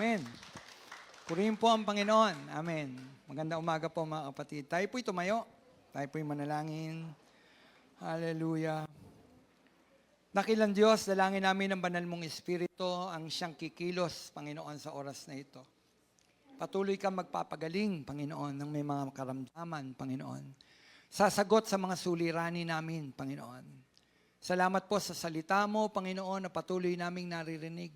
Amen. Purihin po ang Panginoon. Amen. Magandang umaga po mga kapatid. Tayo po'y tumayo. Tayo po'y manalangin. Hallelujah. Dakilang Diyos, dalangin namin ng banal mong Espiritu ang siyang kikilos, Panginoon, sa oras na ito. Patuloy kang magpapagaling, Panginoon, ng may mga karamdaman, Panginoon. Sasagot sa mga suliranin namin, Panginoon. Salamat po sa salita mo, Panginoon, na patuloy naming naririnig.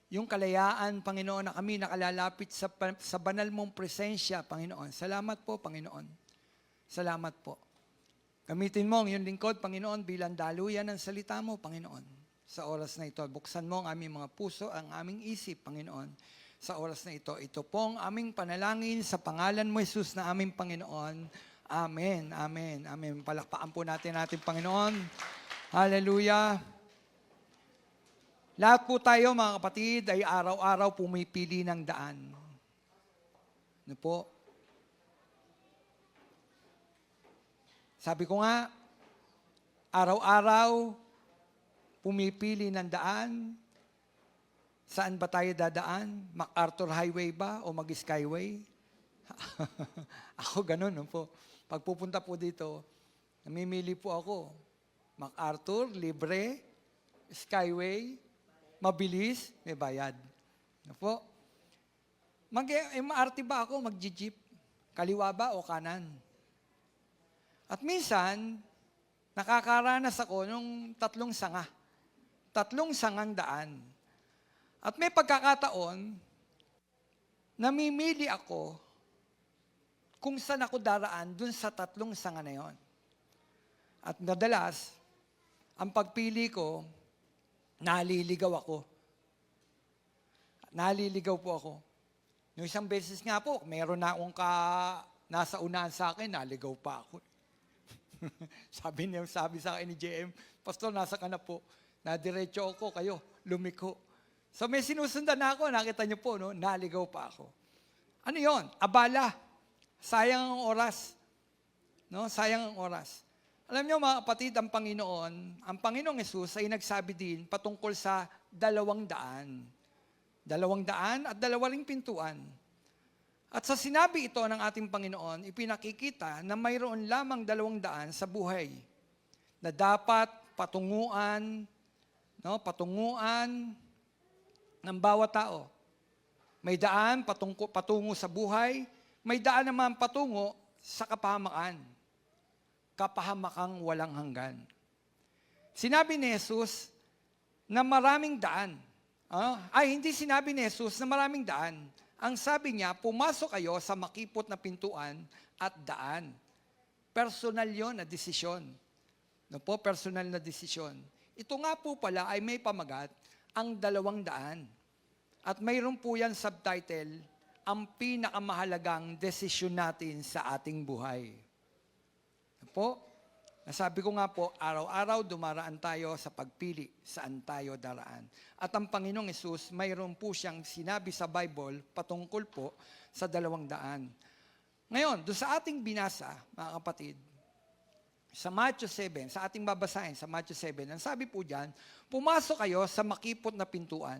Yung kalayaan, Panginoon, na kami nakalalapit sa banal mong presensya, Panginoon. Salamat po, Panginoon. Salamat po. Gamitin mo ang iyong lingkod, Panginoon, bilang daluyan ng salita mo, Panginoon. Sa oras na ito, buksan mo ang aming mga puso, ang aming isip, Panginoon. Sa oras na ito, ito pong aming panalangin sa pangalan mo, Jesus, na aming Panginoon. Amen, amen, amen. Palakpakan po natin Panginoon. Hallelujah. Lahat po tayo, mga kapatid, ay araw-araw pumipili ng daan. Ano po? Sabi ko nga, araw-araw pumipili ng daan. Saan ba tayo dadaan? MacArthur Highway ba o mag-Skyway? Ako ganun, no po. Pag pupunta po dito, namimili po ako. MacArthur, libre, Skyway, mabilis, may bayad. No po. MRT ba ako? Mag-jeep? Kaliwa ba o kanan? At minsan, nakakaranas ako nung tatlong sangang daan. At may pagkakataon, namimili ako kung saan ako daraan dun sa tatlong sanga na yon. At madalas, ang pagpili ko, naliligaw ako. Naliligaw po ako. Yung isang beses nga po, meron na akong nasa unahan sa akin, naligaw pa ako. sabi sa akin ni JM, Pastor, nasa ka na po. Nadiretso ako, kayo, lumiko. So may sinusundan na ako, nakita niyo po, no? Naligaw pa ako. Ano yon? Abala. Sayang ang oras. No? Sayang ang oras. Alam niyo mga kapatid, ang Panginoong Yesus ay nagsabi din patungkol sa 200. 200 at 2 pintuan. At sa sinabi ito ng ating Panginoon, ipinakikita na mayroon lamang 200 sa buhay na dapat patunguan ng bawat tao. May daan patungo sa buhay, may daan naman patungo sa kapahamakan. Kapahamakang walang hanggan. Sinabi ni Jesus na maraming daan. Hindi sinabi ni Jesus na maraming daan. Ang sabi niya, pumasok kayo sa makipot na pintuan at daan. Personal yon na desisyon. No po, personal na desisyon. Ito nga po pala ay may pamagat, ang 200. At mayroon po yan subtitle, ang pinakamahalagang desisyon natin sa ating buhay. No po, nasabi ko nga po, araw-araw dumaraan tayo sa pagpili saan tayo daraan. At ang Panginoong Hesus, mayroon po siyang sinabi sa Bible patungkol po sa 200. Ngayon, doon sa ating binasa, mga kapatid, sa Matthew 7, sa ating babasahin, sa Matthew 7, ang sabi po dyan, pumasok kayo sa makipot na pintuan,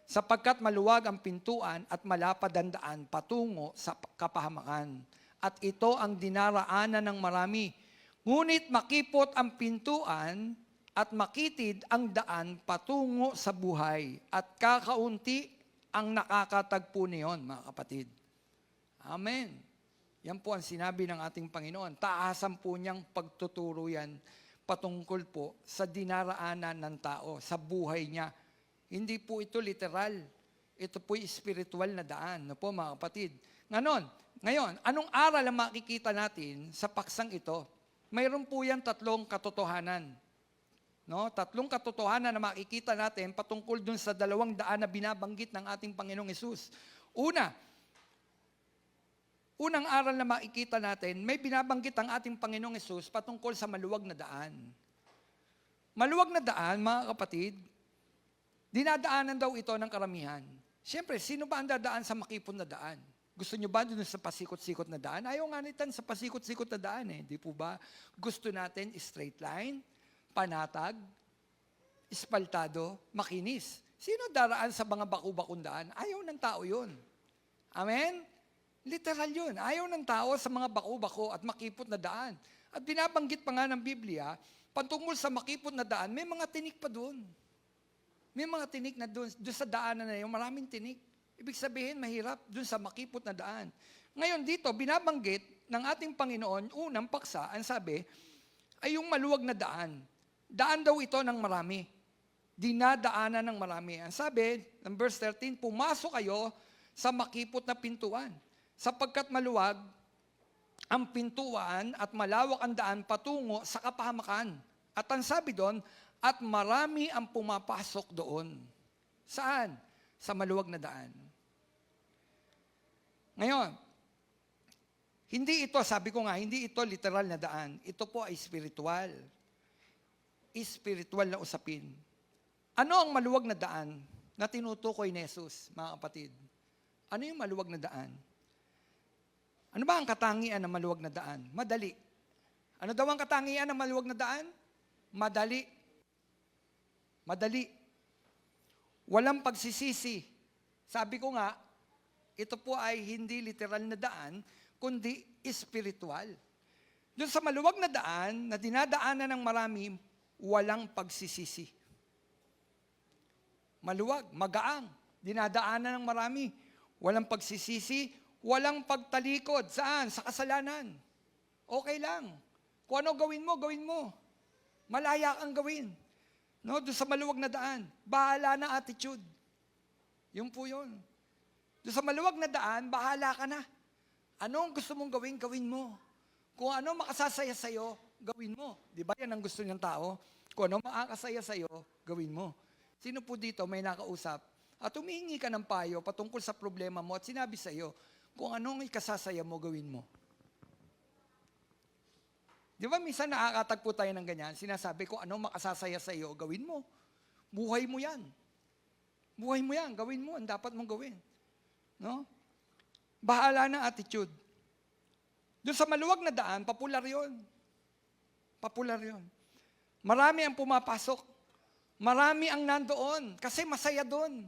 sapagkat maluwag ang pintuan at malapad ang daan patungo sa kapahamakan. At ito ang dinaraanan ng marami. Ngunit makipot ang pintuan at makitid ang daan patungo sa buhay. At kakaunti ang nakakatagpo niyon, mga kapatid. Amen. Yan po ang sinabi ng ating Panginoon. Taasan po niyang pagtuturo yan patungkol po sa dinaraanan ng tao, sa buhay niya. Hindi po ito literal. Ito po'y spiritual na daan. No po, mga kapatid. Ngayon, anong aral ang makikita natin sa paksang ito? Mayroon po yan 3 katotohanan. No? 3 katotohanan na makikita natin patungkol dun sa 200 na binabanggit ng ating Panginoong Hesus. Unang aral na makikita natin, may binabanggit ang ating Panginoong Hesus patungkol sa maluwag na daan. Maluwag na daan, mga kapatid, dinadaanan daw ito ng karamihan. Siyempre, sino ba ang dadaan sa makipon na daan? Gusto nyo ba dun sa pasikot-sikot na daan? Ayaw nga nitan sa pasikot-sikot na daan eh. Di po ba? Gusto natin straight line, panatag, espaltado, makinis. Sino daraan sa mga baku-bakong daan? Ayaw ng tao yun. Amen? Literal yun. Ayaw ng tao sa mga baku-bako at makipot na daan. At binabanggit pa nga ng Biblia, patungkol sa makipot na daan, may mga tinik pa doon. May mga tinik na doon sa daanan na yun, maraming tinik. Ibig sabihin, mahirap doon sa makipot na daan. Ngayon dito, binabanggit ng ating Panginoon, unang paksa, ang sabi, ay yung maluwag na daan. Daan daw ito ng marami. Dinadaanan ng marami. Ang sabi, ng verse 13, pumasok kayo sa makipot na pintuan. Sapagkat maluwag ang pintuan at malawak ang daan patungo sa kapahamakan. At ang sabi doon, at marami ang pumapasok doon. Saan? Sa maluwag na daan. Ngayon, hindi ito, sabi ko nga, hindi ito literal na daan. Ito po ay spiritual. Spiritual na usapin. Ano ang maluwag na daan na tinutukoy ni Jesus, mga kapatid? Ano yung maluwag na daan? Ano ba ang katangian ng maluwag na daan? Madali. Ano daw ang katangian ng maluwag na daan? Madali. Madali. Walang pagsisisi. Sabi ko nga, ito po ay hindi literal na daan, kundi spiritual. Doon sa maluwag na daan, na dinadaanan ng marami, walang pagsisisi. Maluwag, magaang, dinadaanan ng marami. Walang pagsisisi, walang pagtalikod. Saan? Sa kasalanan. Okay lang. Kung ano gawin mo, gawin mo. Malaya kang gawin. No, doon sa maluwag na daan, bahala na attitude. Yun po yun. Doon sa maluwag na daan, bahala ka na. Anong gusto mong gawin, gawin mo. Kung ano makasasaya sa'yo, gawin mo. Di ba yan ang gusto ng tao? Kung ano makakasaya sa'yo, gawin mo. Sino po dito may nakausap? At humihingi ka ng payo patungkol sa problema mo at sinabi sa'yo, kung anong ikasasaya mo, gawin mo. Di ba minsan nakakatagpo tayo ng ganyan? Sinasabi ko, anong makasasaya sa'yo, gawin mo. Buhay mo yan. Buhay mo yan, gawin mo ang dapat mong gawin. No? Bahala na attitude. Doon sa maluwag na daan, popular yon. Popular yon. Marami ang pumapasok. Marami ang nandoon kasi masaya doon.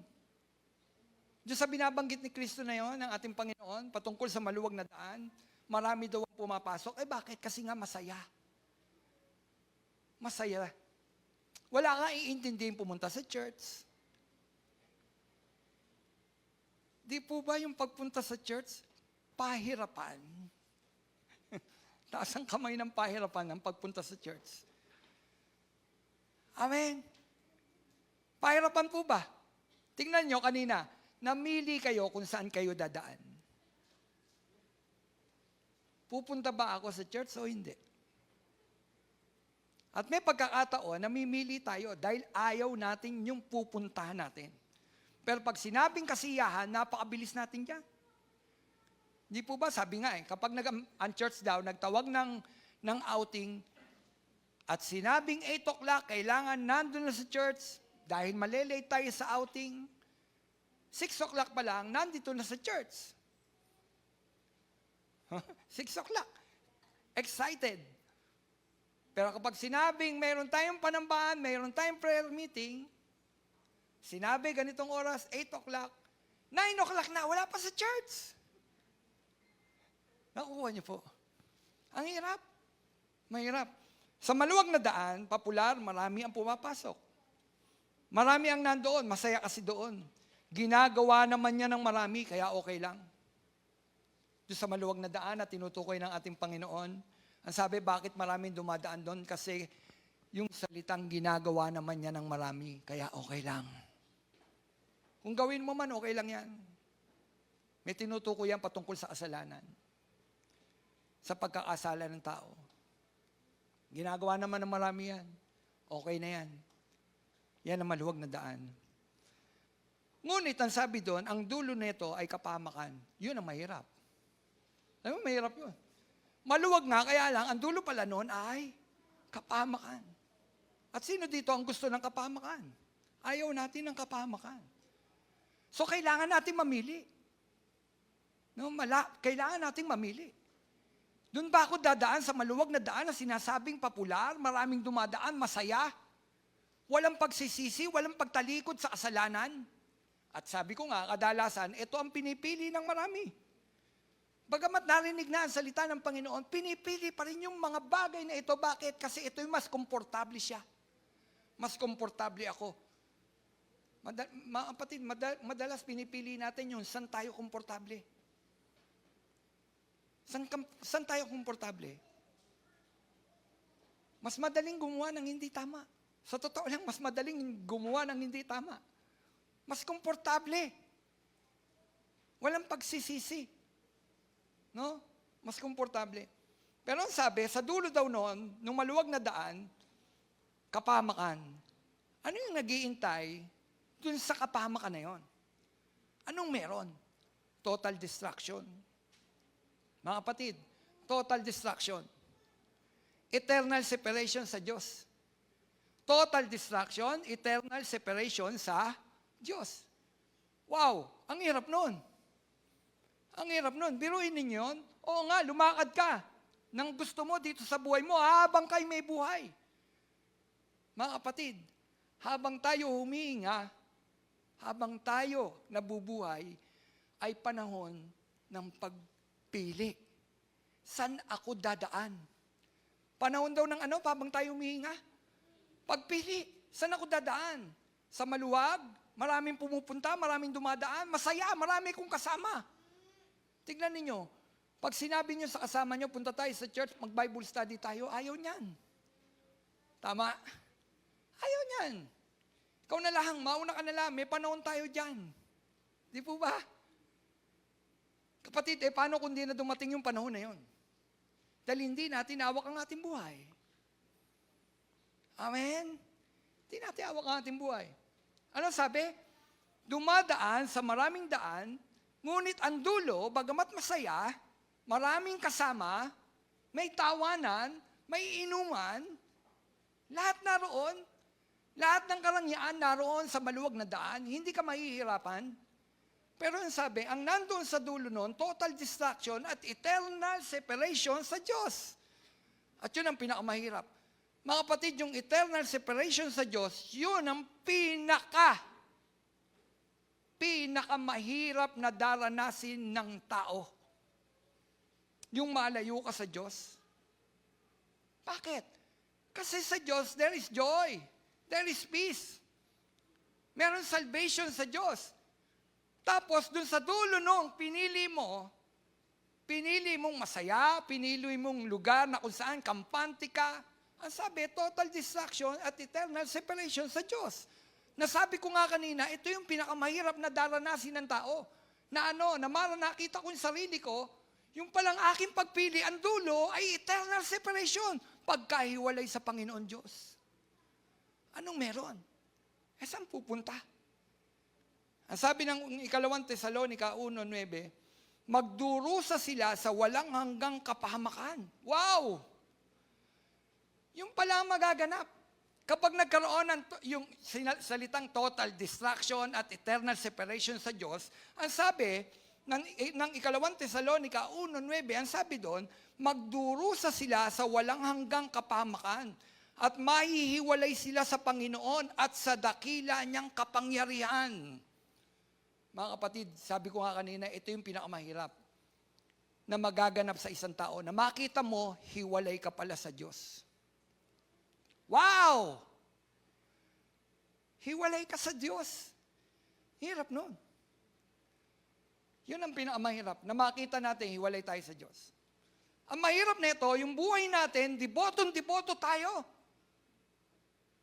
Doon sa binabanggit ni Kristo na yon, ng ating Panginoon, patungkol sa maluwag na daan, marami daw ang pumapasok. Eh bakit? Kasi nga masaya. Masaya. Wala kang iintindihin pumunta sa church. Di po ba yung pagpunta sa church, pahirapan? Taas ang kamay ng pahirapan ng pagpunta sa church. Amen. Pahirapan po ba? Tingnan nyo kanina, namili kayo kung saan kayo dadaan. Pupunta ba ako sa church o hindi? At may pagkakataon, namimili tayo dahil ayaw natin yung pupuntahan natin. Pero pag sinabing kasiyahan, napakabilis natin dyan. Hindi po ba? Sabi nga kapag ang church daw, nagtawag ng outing, at sinabing 8 o'clock, kailangan nandun na sa church, dahil malilate tayo sa outing, 6 o'clock pa lang, nandito na sa church. 6 o'clock. Excited. Pero kapag sinabing mayroon tayong panambahan, mayroon tayong prayer meeting, sinabi ganitong oras, 8 o'clock, 9 o'clock na, wala pa sa church. Nakukuha niyo po. Ang hirap. Mahirap. Sa maluwag na daan, popular, marami ang pumapasok. Marami ang nandoon, masaya kasi doon. Ginagawa naman niya ng marami, kaya okay lang. Doon sa maluwag na daan na tinutukoy ng ating Panginoon, ang sabi, bakit maraming dumadaan doon? Kasi yung salitang ginagawa naman niya ng marami, kaya okay lang. Kung gawin mo man, okay lang yan. May tinutukoy yan patungkol sa kasalanan. Sa pagkakasala ng tao. Ginagawa naman ng marami yan. Okay na yan. Yan ang maluwag na daan. Ngunit ang sabi doon, ang dulo nito ay kapahamakan. Yun ang mahirap. Alam mo, mahirap yun. Maluwag nga, kaya lang, ang dulo pala noon ay kapahamakan. At sino dito ang gusto ng kapahamakan? Ayaw natin ng kapahamakan. So, kailangan natin mamili. No, kailangan natin mamili. Doon ba ako dadaan sa maluwag na daan na sinasabing popular, maraming dumadaan, masaya? Walang pagsisisi, walang pagtalikod sa kasalanan. At sabi ko nga, kadalasan, ito ang pinipili ng marami. Bagamat narinig na ang salita ng Panginoon, pinipili pa rin yung mga bagay na ito. Bakit? Kasi ito yung mas komportable siya. Mas komportable ako. Mga kapatid, madalas pinipili natin yung saan tayo komportable. Saan tayo komportable? Mas madaling gumawa ng hindi tama. Sa totoo lang, mas madaling gumawa ng hindi tama. Mas komportable. Walang pagsisisi. No? Mas komportable. Pero ang sabi, sa dulo daw noon, nung maluwag na daan, kapahamakan. Ano yung nag-iintay dun sa kapahamakan na yon? Anong meron? Total destruction. Mga kapatid, total destruction. Eternal separation sa Diyos. Total destruction, eternal separation sa Diyos. Wow, ang hirap nun. Ang hirap nun. Biruin ninyo yun. Oo nga, lumakad ka ng gusto mo dito sa buhay mo habang kayo may buhay. Mga kapatid, habang tayo humihinga, habang tayo nabubuhay, ay panahon ng pagpili. Saan ako dadaan? Panahon daw ng ano, habang tayo humihinga? Pagpili. Saan ako dadaan? Sa maluwag, maraming pumupunta, maraming dumadaan, masaya, marami kong kasama. Tignan ninyo, pag sinabi nyo sa kasama nyo, punta tayo sa church, mag-Bible study tayo, ayaw niyan. Tama? Ayaw niyan. Ikaw na lang, mauna ka na lang, may panahon tayo dyan. Di po ba? Kapatid, paano kung di na dumating yung panahon na yun? Dahil hindi natin hawak ang ating buhay. Amen? Hindi natin hawak ang ating buhay. Ano sabi? Dumadaan sa maraming daan, ngunit ang dulo, bagamat masaya, maraming kasama, may tawanan, may inuman, lahat naroon, lahat ng karangyaan naroon sa maluwag na daan, hindi ka mahihirapan. Pero ang sabi, ang nandun sa dulo nun, total distraction at eternal separation sa Diyos. At yun ang pinakamahirap. Mga kapatid, yung eternal separation sa Diyos, yun ang pinakamahirap na daranasin ng tao. Yung malayo ka sa Diyos. Bakit? Kasi sa Diyos, there is joy. There is peace. Meron salvation sa Diyos. Tapos, dun sa dulo nung pinili mong masaya, pinili mong lugar na kung saan kampante ka, ang sabi, total distraction at eternal separation sa Diyos. Nasabi ko nga kanina, ito yung pinakamahirap na daranasin ng tao. Na nakita ko yung sarili ko, yung palang aking pagpili, ang dulo ay eternal separation, pagkahiwalay sa Panginoon Diyos. Anong meron? Saan pupunta? Ang sabi ng 2 Tesalonica 1:9, magdurusa sila sa walang hanggang kapahamakan. Wow! Yung pala ang magaganap. Kapag nagkaroon ng yung salitang total distraction at eternal separation sa Diyos, ang sabi ng 2 Tesalonica 1:9, ang sabi doon, magdurusa sila sa walang hanggang kapahamakan at mahihiwalay sila sa Panginoon at sa dakila niyang kapangyarihan. Mga kapatid, sabi ko nga kanina, ito yung pinakamahirap na magaganap sa isang tao, na makita mo, hiwalay ka pala sa Diyos. Wow! Hiwalay ka sa Diyos. Hirap nun. Yun ang pinakamahirap, na makita natin, hiwalay tayo sa Diyos. Ang mahirap nito, yung buhay natin, debotong-deboto tayo.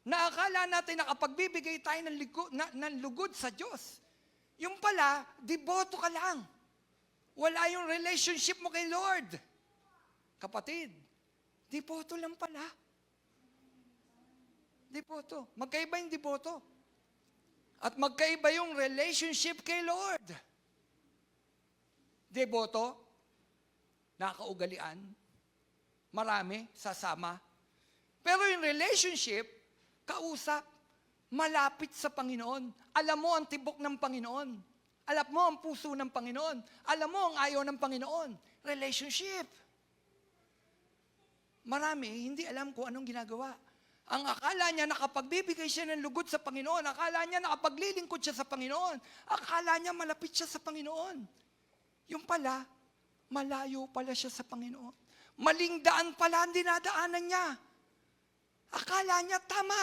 Na akala natin nakapagbibigay tayo ng lugod sa Diyos. Yung pala, deboto ka lang. Wala yung relationship mo kay Lord. Kapatid, deboto lang pala. Deboto. Magkaiba yung deboto. At magkaiba yung relationship kay Lord. Deboto, nakaugalian, marami, sasama. Pero yung relationship, kausap, malapit sa Panginoon. Alam mo ang tibok ng Panginoon. Alam mo ang puso ng Panginoon. Alam mo ang ayaw ng Panginoon. Relationship. Marami, hindi alam kung anong ginagawa. Ang akala niya nakapagbibigay siya ng lugod sa Panginoon. Akala niya nakapaglilingkod siya sa Panginoon. Akala niya malapit siya sa Panginoon. Yung pala, malayo pala siya sa Panginoon. Maling daan pala ang dinadaanan niya. Akala niya tama.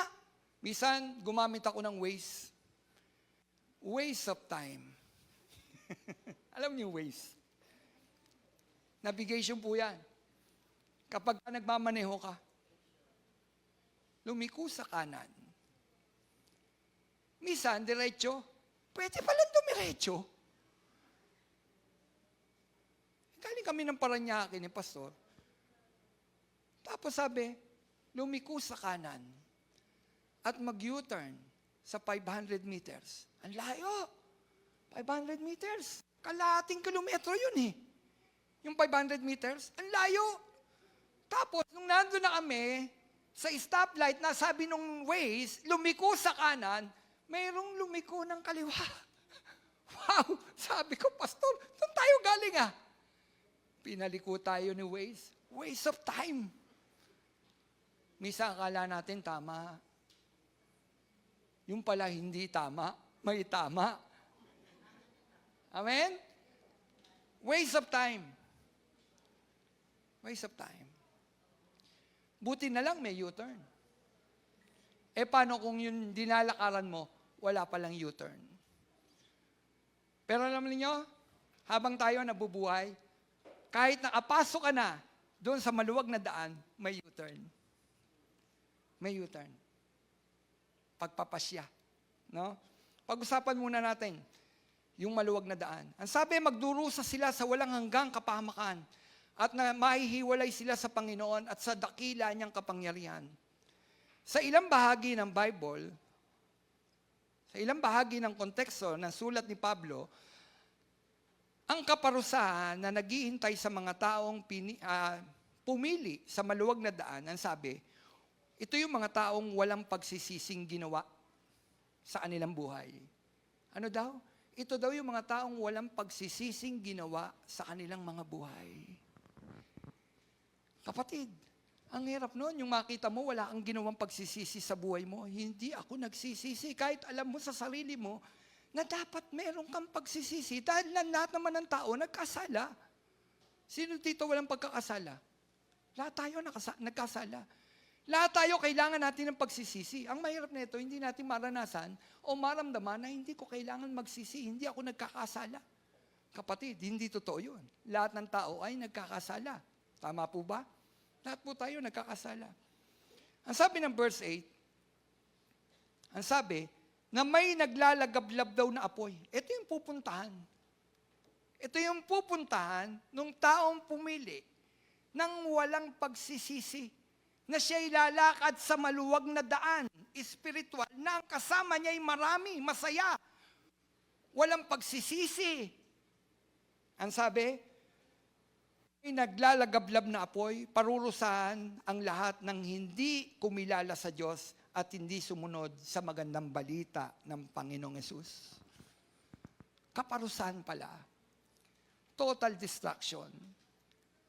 Minsan, gumamit ako ng Waze. Waste of time. Alam niyo Waze? Navigation po yan. Kapag nagmamaneho ka, lumiko sa kanan. Minsan, diretso. Pwede palang dumiretso. Galing kami ng Paranaque ni Pastor. Tapos sabi, lumiko sa kanan at mag-U-turn sa 500 meters. Ang layo. 500 meters. Kalahating kilometro yun eh. Yung 500 meters, ang layo. Tapos, nung nandun na kami, sa stoplight na sabi nung Waze, lumiko sa kanan, mayroong lumiko ng kaliwa. Wow! Sabi ko, Pastor, doon tayo galing ah. Pinaliko tayo ni Waze. Waste of time. Misa akala natin tama. Yung pala hindi tama, may tama. Amen? Waste of time. Waste of time. Buti na lang may U-turn. Paano kung yung dinalakaran mo, wala palang U-turn? Pero alam niyo, habang tayo nabubuhay, kahit nakapasok ka na doon sa maluwag na daan, may U-turn. May U-turn. Pagpapasya. No? Pag-usapan muna natin yung maluwag na daan. Ang sabi, magdurusa sila sa walang hanggang kapahamakan at na mahihiwalay sila sa Panginoon at sa dakila niyang kapangyarihan. Sa ilang bahagi ng Bible, sa ilang bahagi ng konteksto ng sulat ni Pablo, ang kaparusahan na naghihintay sa mga taong pumili sa maluwag na daan, ang sabi, ito yung mga taong walang pagsisising ginawa sa kanilang buhay. Ano daw? Ito daw yung mga taong walang pagsisising ginawa sa kanilang mga buhay. Kapatid, ang hirap noon, yung makita mo, wala kang ginawang pagsisisi sa buhay mo. Hindi ako nagsisisi. Kahit alam mo sa sarili mo, na dapat meron kang pagsisisi. Dahil lahat naman ng tao nagkasala. Sino dito walang pagkakasala? Lahat tayo nagkasala. Lahat tayo kailangan natin ng pagsisisi. Ang mahirap nito, hindi natin maranasan o maramdaman na hindi ko kailangan magsisi, hindi ako nagkakasala. Kapatid, hindi totoo yun. Lahat ng tao ay nagkakasala. Tama po ba? Lahat po tayo nagkakasala. Ang sabi ng verse 8, ang sabi, na may naglalagablab daw na apoy. Ito yung pupuntahan. Ito yung pupuntahan ng taong pumili ng walang pagsisisi na siya'y lalakad sa maluwag na daan, espiritual, na ang kasama niya'y marami, masaya. Walang pagsisisi. Ang sabi, may naglalagablab na apoy, parurusahan ang lahat ng hindi kumilala sa Diyos at hindi sumunod sa magandang balita ng Panginoong Hesus. Kaparusahan pala. Total destruction.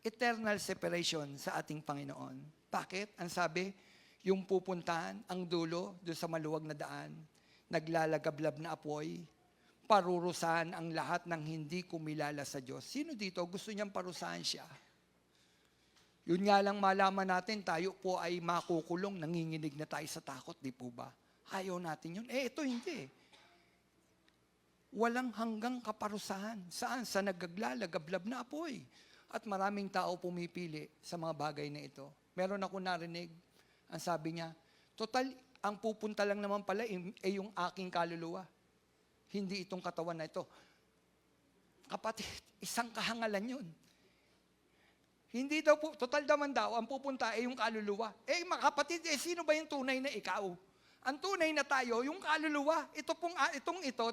Eternal separation sa ating Panginoon. Bakit? Ang sabi, yung pupuntahan, ang dulo, doon sa maluwag na daan, naglalagablab na apoy, parurusahan ang lahat ng hindi kumilala sa Diyos. Sino dito gusto niyang parusahan siya? Yun nga lang malaman natin, tayo po ay makukulong, nanginginig na tayo sa takot, di po ba? Ayaw natin yun. Ito hindi. Walang hanggang kaparusahan. Saan? Sa nagaglalagablab na apoy. At maraming tao pumipili sa mga bagay na ito. Meron ako narinig, ang sabi niya, total, ang pupunta lang naman pala ay yung aking kaluluwa. Hindi itong katawan na ito. Kapatid, isang kahangalan yun. Hindi daw po, total naman daw, ang pupunta ay yung kaluluwa. Mga kapatid, sino ba yung tunay na ikaw? Ang tunay na tayo, yung kaluluwa. Itong ito,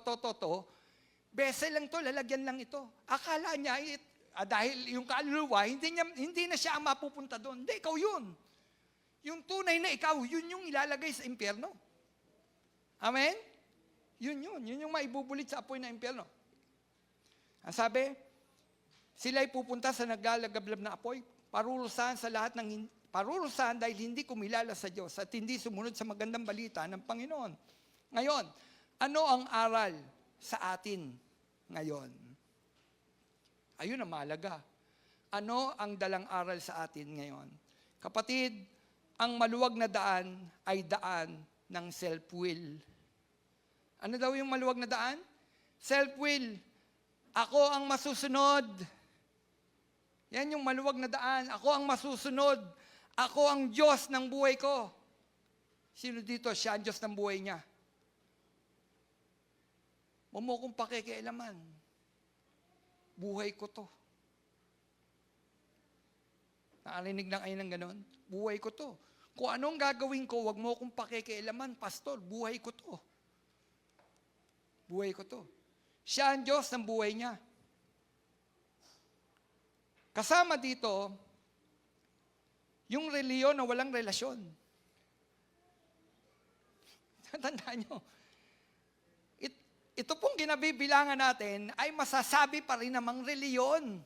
bese lang to, lalagyan lang ito. Akala niya, dahil yung kaluluwa, hindi na siya ang mapupunta doon. Hindi, ikaw yun. Yung tunay na ikaw, yun yung ilalagay sa impyerno. Amen? Yun yung maibubulit sa apoy na impyerno. Ang sabi, sila'y pupunta sa naglalagablab na apoy, parurusahan sa lahat ng parurusahan dahil hindi kumilala sa Diyos at hindi sumunod sa magandang balita ng Panginoon. Ngayon, ano ang aral sa atin ngayon? Ayun ang mahalaga. Ano ang dalang aral sa atin ngayon? Kapatid, ang maluwag na daan ay daan ng self-will. Ano daw yung maluwag na daan? Self-will. Ako ang masusunod. Yan yung maluwag na daan. Ako ang masusunod. Ako ang Diyos ng buhay ko. Sino dito? Siya ang Diyos ng buhay niya. Huwag mo kong pakikialaman. Buhay ko to. Nakarinig na kayo ng ganon? Buhay ko to. Kung anong gagawin ko, huwag mo kong pakikialaman, pastor. Buhay ko to. Buhay ko to. Siya ang Diyos ng buhay niya. Kasama dito, yung reliyon na walang relasyon. Tandaan nyo, ito pong ginabibilangan natin ay masasabi pa rin namang reliyon.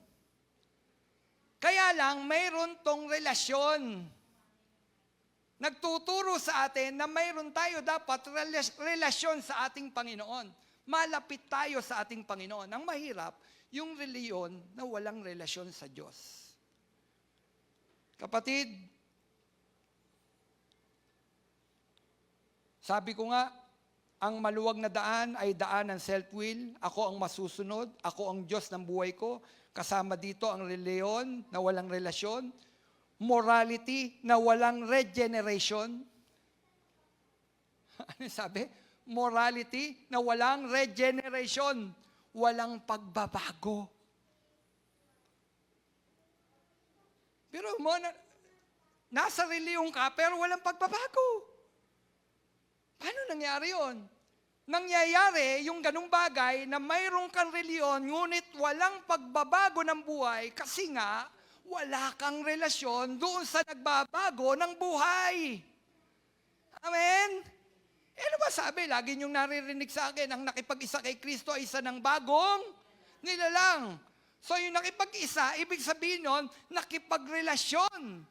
Kaya lang, mayroon tong relasyon. Nagtuturo sa atin na mayroon tayo dapat relasyon sa ating Panginoon. Malapit tayo sa ating Panginoon. Ang mahirap, yung reliyon na walang relasyon sa Diyos. Kapatid, sabi ko nga, ang maluwag na daan ay daan ng self-will. Ako ang masusunod. Ako ang Diyos ng buhay ko. Kasama dito ang reliyon na walang relasyon. Morality na walang regeneration. Ano sabi? Morality na walang regeneration. Walang pagbabago. Pero nasa reliyon ka pero walang pagbabago. Paano nangyari yon? Nangyayari yung ganung bagay na mayroong kang reliyon, ngunit walang pagbabago ng buhay kasi nga wala kang relasyon doon sa nagbabago ng buhay. Amen? Ano ba sabi? Lagi niyong naririnig sa akin, ang nakipag-isa kay Kristo ay isa ng bagong nilalang. So yung nakipag-isa, ibig sabihin nun, nakipagrelasyon.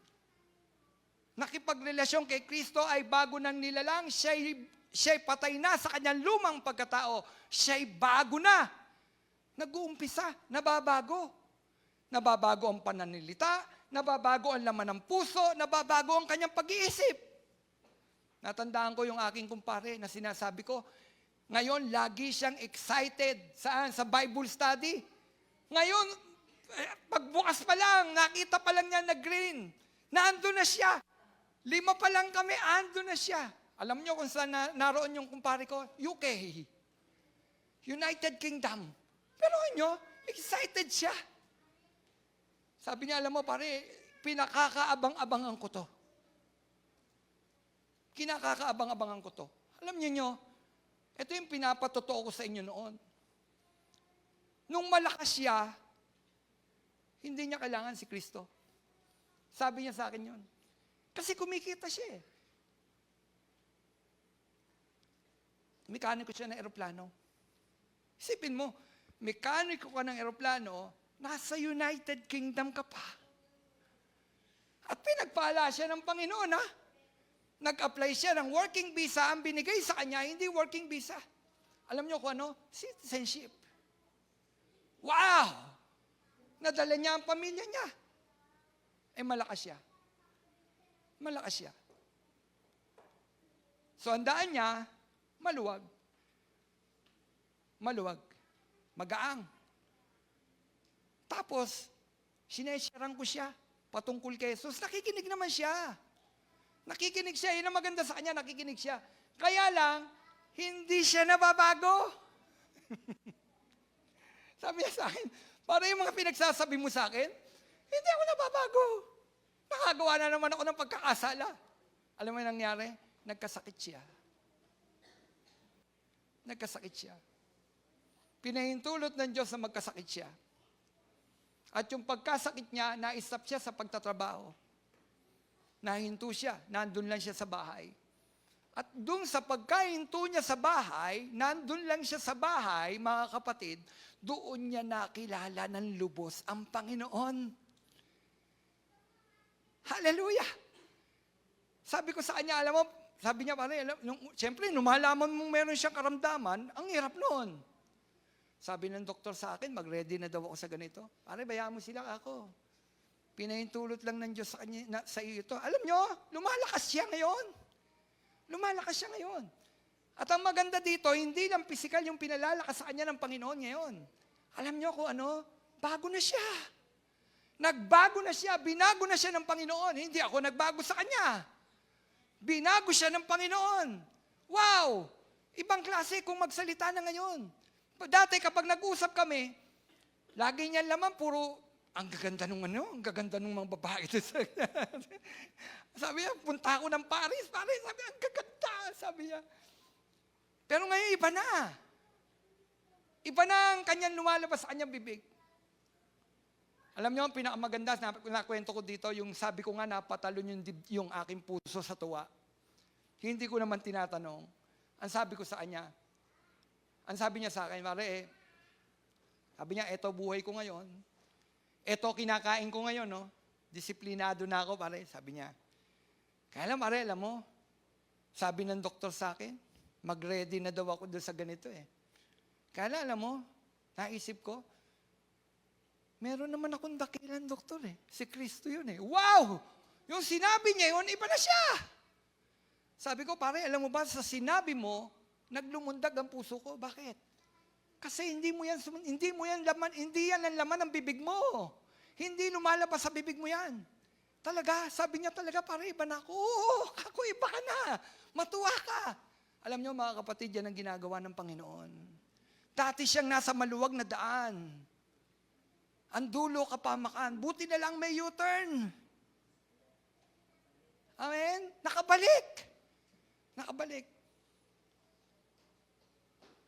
Nakipagrelasyon kay Kristo ay bago ng nilalang, siya'y patay na sa kanyang lumang pagkatao. Siya'y bago na. Nag-uumpisa, nababago. Nababago ang pananalita, nababago ang laman ng puso, nababago ang kanyang pag-iisip. Natandaan ko yung aking kumpare na sinasabi ko, ngayon lagi siyang excited. Saan? Sa Bible study. Ngayon, pagbukas pa lang, nakita pa lang niya na green. Naandun na siya. 5 pa lang kami, ando na siya. Alam niyo kung saan naroon yung kumpare ko? UK. United Kingdom. Pero nyo, excited siya. Sabi niya, alam mo pare, pinakakaabang-abangan ko to. Kinakakaabang-abangan ko to. Alam niyo, ito yung pinapatotoo ko sa inyo noon. Nung malakas siya, hindi niya kailangan si Kristo. Sabi niya sa akin yun. Kasi kumikita siya eh. Mekaniko siya ng eroplano. Isipin mo, mekaniko ka ng eroplano, nasa United Kingdom ka pa. At pinagpala siya ng Panginoon, ha? Nag-apply siya ng working visa, ang binigay sa kanya, hindi working visa. Alam niyo kung ano? Citizenship. Wow! Nadala niya ang pamilya niya. Eh, malakas siya. Malakas siya. So, ang daan niya, maluwag. Maluwag. Magaang. Tapos, sinesharan ko siya patungkol kay Jesus. Nakikinig naman siya. Nakikinig siya. Yun ang maganda sa kanya, nakikinig siya. Kaya lang, hindi siya nababago. Sabi niya sa akin, para yung mga pinagsasabi mo sa akin, hindi ako nababago. Nakagawa na naman ako ng pagkakasala. Alam mo yung nangyari? Nagkasakit siya. Nagkasakit siya. Pinahintulot ng Diyos na magkasakit siya. At yung pagkasakit niya, naisap siya sa pagtatrabaho. Nahinto siya, nandun lang siya sa bahay. At doon sa pagkahinto niya sa bahay, nandun lang siya sa bahay, mga kapatid, doon niya nakilala ng lubos ang Panginoon. Hallelujah! Sabi ko sa kanya, alam mo, sabi niya, pare, siyempre, lumalaman mong meron siyang karamdaman, ang hirap noon. Sabi ng doktor sa akin, mag-ready na daw ako sa ganito. Pare, bayaan mo sila ako. Pinahintulot lang ng Diyos sa kanya, sa iyo ito. Alam nyo, lumalakas siya ngayon. Lumalakas siya ngayon. At ang maganda dito, hindi lang physical yung pinalalakas sa kanya ng Panginoon ngayon. Alam nyo kung ano? Bago na siya. Nagbago na siya. Binago na siya ng Panginoon. Hindi ako nagbago sa kanya. Binago siya ng Panginoon. Wow! Ibang klase kung magsalita na ngayon. Dati kapag nag-usap kami, lagi niyan laman puro, ang gaganda nung ano, ang gaganda nung mga babae. Sabi niya, punta ako ng Paris. Sabi niya, ang gaganda. Sabi niya. Pero ngayon, iba na. Iba na ang kanyang lumalabas sa kanyang bibig. Alam niyo, ang pinakamaganda na kwento ko dito, yung sabi ko nga, napatalon yung aking puso sa tuwa. Hindi ko naman tinatanong. Ang sabi ko sa kanya, ang sabi niya sa akin, pare, sabi niya, eto buhay ko ngayon. Eto kinakain ko ngayon, no? Disiplinado na ako, pare. Sabi niya, kaya lang, pare, alam mo, sabi ng doktor sa akin, mag-ready na daw ako doon sa ganito eh. Kaya lang, alam mo, naisip ko, meron naman akong dakilan, doktor eh. Si Kristo yun eh. Wow! Yung sinabi niya yun, iba na siya. Sabi ko, pare, alam mo ba, sa sinabi mo, naglumundag ang puso ko. Bakit? Kasi hindi yan ang laman ng bibig mo. Hindi lumalabas sa bibig mo yan. Talaga, sabi niya talaga, pare, iba na ako. Oo, ako iba ka na. Matuwa ka. Alam niyo, mga kapatid, yan ang ginagawa ng Panginoon. Dati siyang nasa maluwag na daan. Ang dulo kapamakan. Buti na lang may U-turn. Amen? Nakabalik. Nakabalik.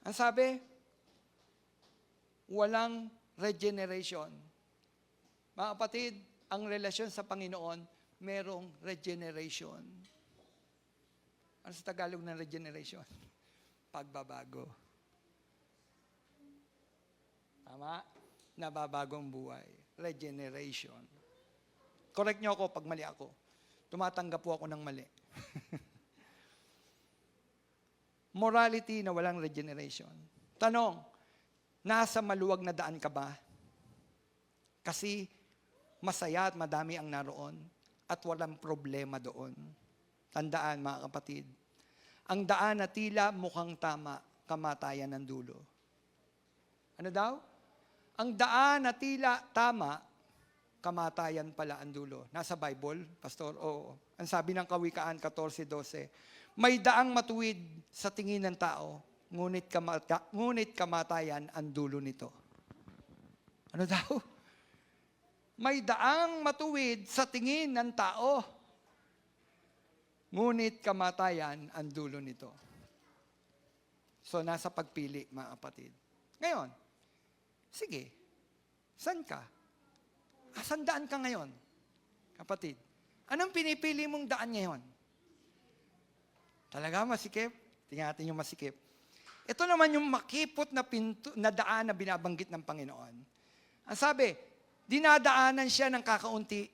Ang sabi, walang regeneration. Mga kapatid, ang relasyon sa Panginoon, merong regeneration. Ano sa Tagalog ng regeneration? Pagbabago. Tama? Nababagong buhay. Regeneration. Correct niyo ako pag mali ako. Tumatanggap po ako ng mali. Morality na walang regeneration. Tanong, nasa maluwag na daan ka ba? Kasi masaya at madami ang naroon at walang problema doon. Tandaan mga kapatid, ang daan na tila mukhang tama, kamatayan ng dulo. Ano daw? Ang daan na tila tama, kamatayan pala ang dulo. Nasa Bible, Pastor? Oo. Ang sabi ng Kawikaan 14:12, may daang matuwid sa tingin ng tao, ngunit kamatayan ang dulo nito. Ano daw? May daang matuwid sa tingin ng tao, ngunit kamatayan ang dulo nito. So, nasa pagpili, mga kapatid. Ngayon, sige, saan ka? Saan daan ka ngayon? Kapatid, anong pinipili mong daan ngayon? Talaga masikip? Tingnan natin yung masikip. Ito naman yung makipot na daan na binabanggit ng Panginoon. Ang sabi, dinadaanan siya ng kakaunti.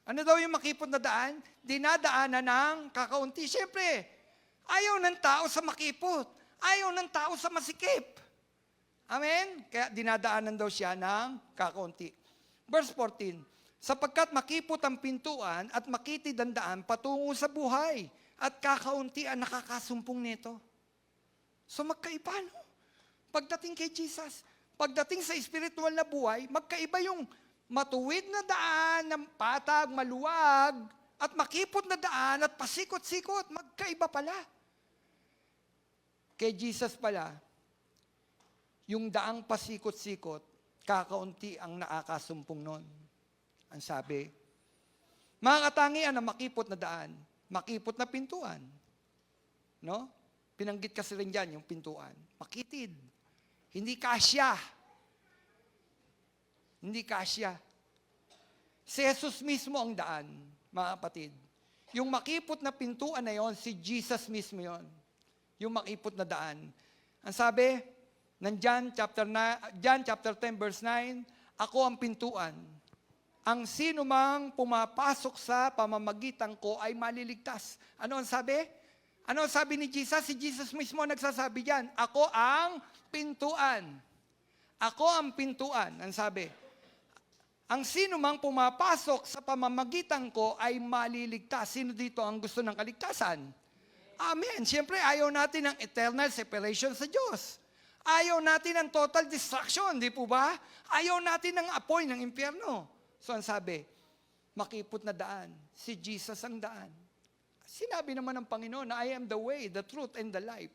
Ano daw yung makipot na daan? Dinadaanan ng kakaunti. Siyempre, ayaw ng tao sa makipot. Ayaw ng tao sa masikip. Amen? Kaya dinadaanan daw siya ng kakaunti. Verse 14, sapagkat makipot ang pintuan at makitid ang daan patungo sa buhay at kakaunti ang nakakasumpong nito. So magkaiba, no? Pagdating kay Jesus, pagdating sa spiritual na buhay, magkaiba yung matuwid na daan ng patag, maluwag, at makipot na daan at pasikot-sikot. Magkaiba pala. Kay Jesus pala, yung daang pasikot-sikot, kakaunti ang nakakasumpong nun. Ang sabi, mga katangian na makipot na daan, makipot na pintuan. No? Pinanggit kasi rin dyan yung pintuan. Makitid. Hindi kasya. Hindi kasya. Si Jesus mismo ang daan, mga kapatid. Yung makipot na pintuan na yon, si Jesus mismo yon. Yung makipot na daan. Ang sabi, ng John chapter 10 verse 9, ako ang pintuan. ang sino mang pumapasok sa pamamagitan ko ay maliligtas. Ano ang sabi? Ano ang sabi ni Jesus? Si Jesus mismo nagsasabi diyan, ako ang pintuan. Ako ang pintuan, ang sabi. Ang sino mang pumapasok sa pamamagitan ko ay maliligtas. Sino dito ang gusto ng kaligtasan? Amen. Siyempre, ayaw natin ng eternal separation sa Diyos. Ayaw natin ng total destruction, di po ba? Ayaw natin ng apoy ng impyerno. So, ang sabi, makipot na daan. Si Jesus ang daan. Sinabi naman ng Panginoon na I am the way, the truth, and the life.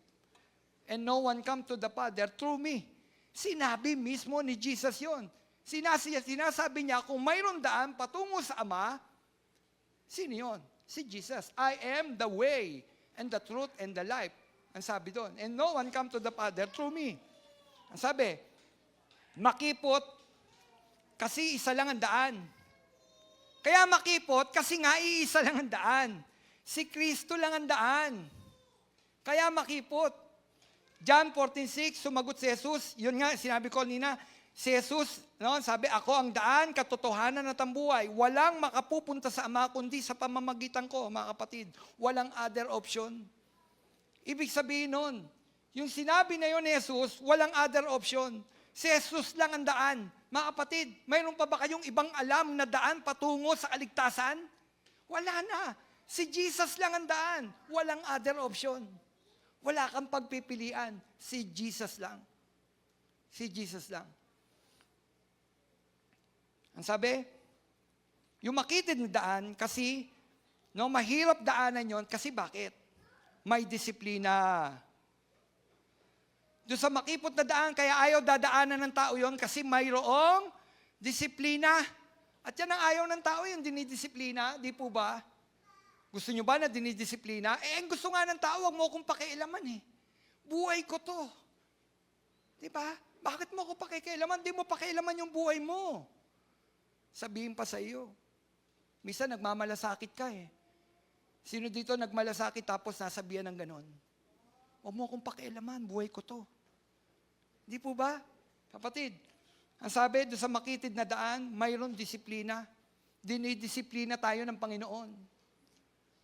And no one come to the Father through me. Sinabi mismo ni Jesus yon. Sinasabi niya, kung mayroon daan patungo sa Ama, sino yun? Si Jesus. I am the way, and the truth, and the life. Ang sabi doon. And no one come to the Father through me. Ang sabi, makipot, kasi isa lang ang daan. Kaya makipot, kasi nga iisa lang ang daan. Si Kristo lang ang daan. Kaya makipot. John 14:6, sumagot si Jesus. Yun nga, sinabi ko nina, si Jesus, no, sabi, ako ang daan, katotohanan at ang buhay. Walang makapupunta sa Ama, kundi sa pamamagitan ko, mga kapatid. Walang other option. Ibig sabihin nun, yung sinabi na yun ni Jesus, walang other option. Si Jesus lang ang daan. Mga kapatid, mayroon pa ba kayong ibang alam na daan patungo sa kaligtasan? Wala na. Si Jesus lang ang daan. Walang other option. Wala kang pagpipilian. Si Jesus lang. Si Jesus lang. Ang sabi, yung makitid na daan kasi, no, mahirap daanan yon kasi bakit? May disiplina. Doon sa makipot na daan, kaya ayaw dadaanan ng tao yon kasi mayroong disiplina. At yan ang ayaw ng tao, yung dinidisiplina, di po ba? Gusto nyo ba na dinidisiplina? Ang gusto nga ng tao, wag mo akong pakialaman eh. Buhay ko to. Di ba? Bakit mo ako pakikialaman? Di mo pakialaman yung buhay mo. Sabihin pa sa iyo. Minsan nagmamalasakit ka eh. Sino dito nagmalasakit tapos nasabihan ng ganon? Huwag mo akong pakialaman, buhay ko to. Di po ba? Kapatid, ang sabi doon sa makitid na daan, mayroon disiplina. Dinidisiplina tayo ng Panginoon.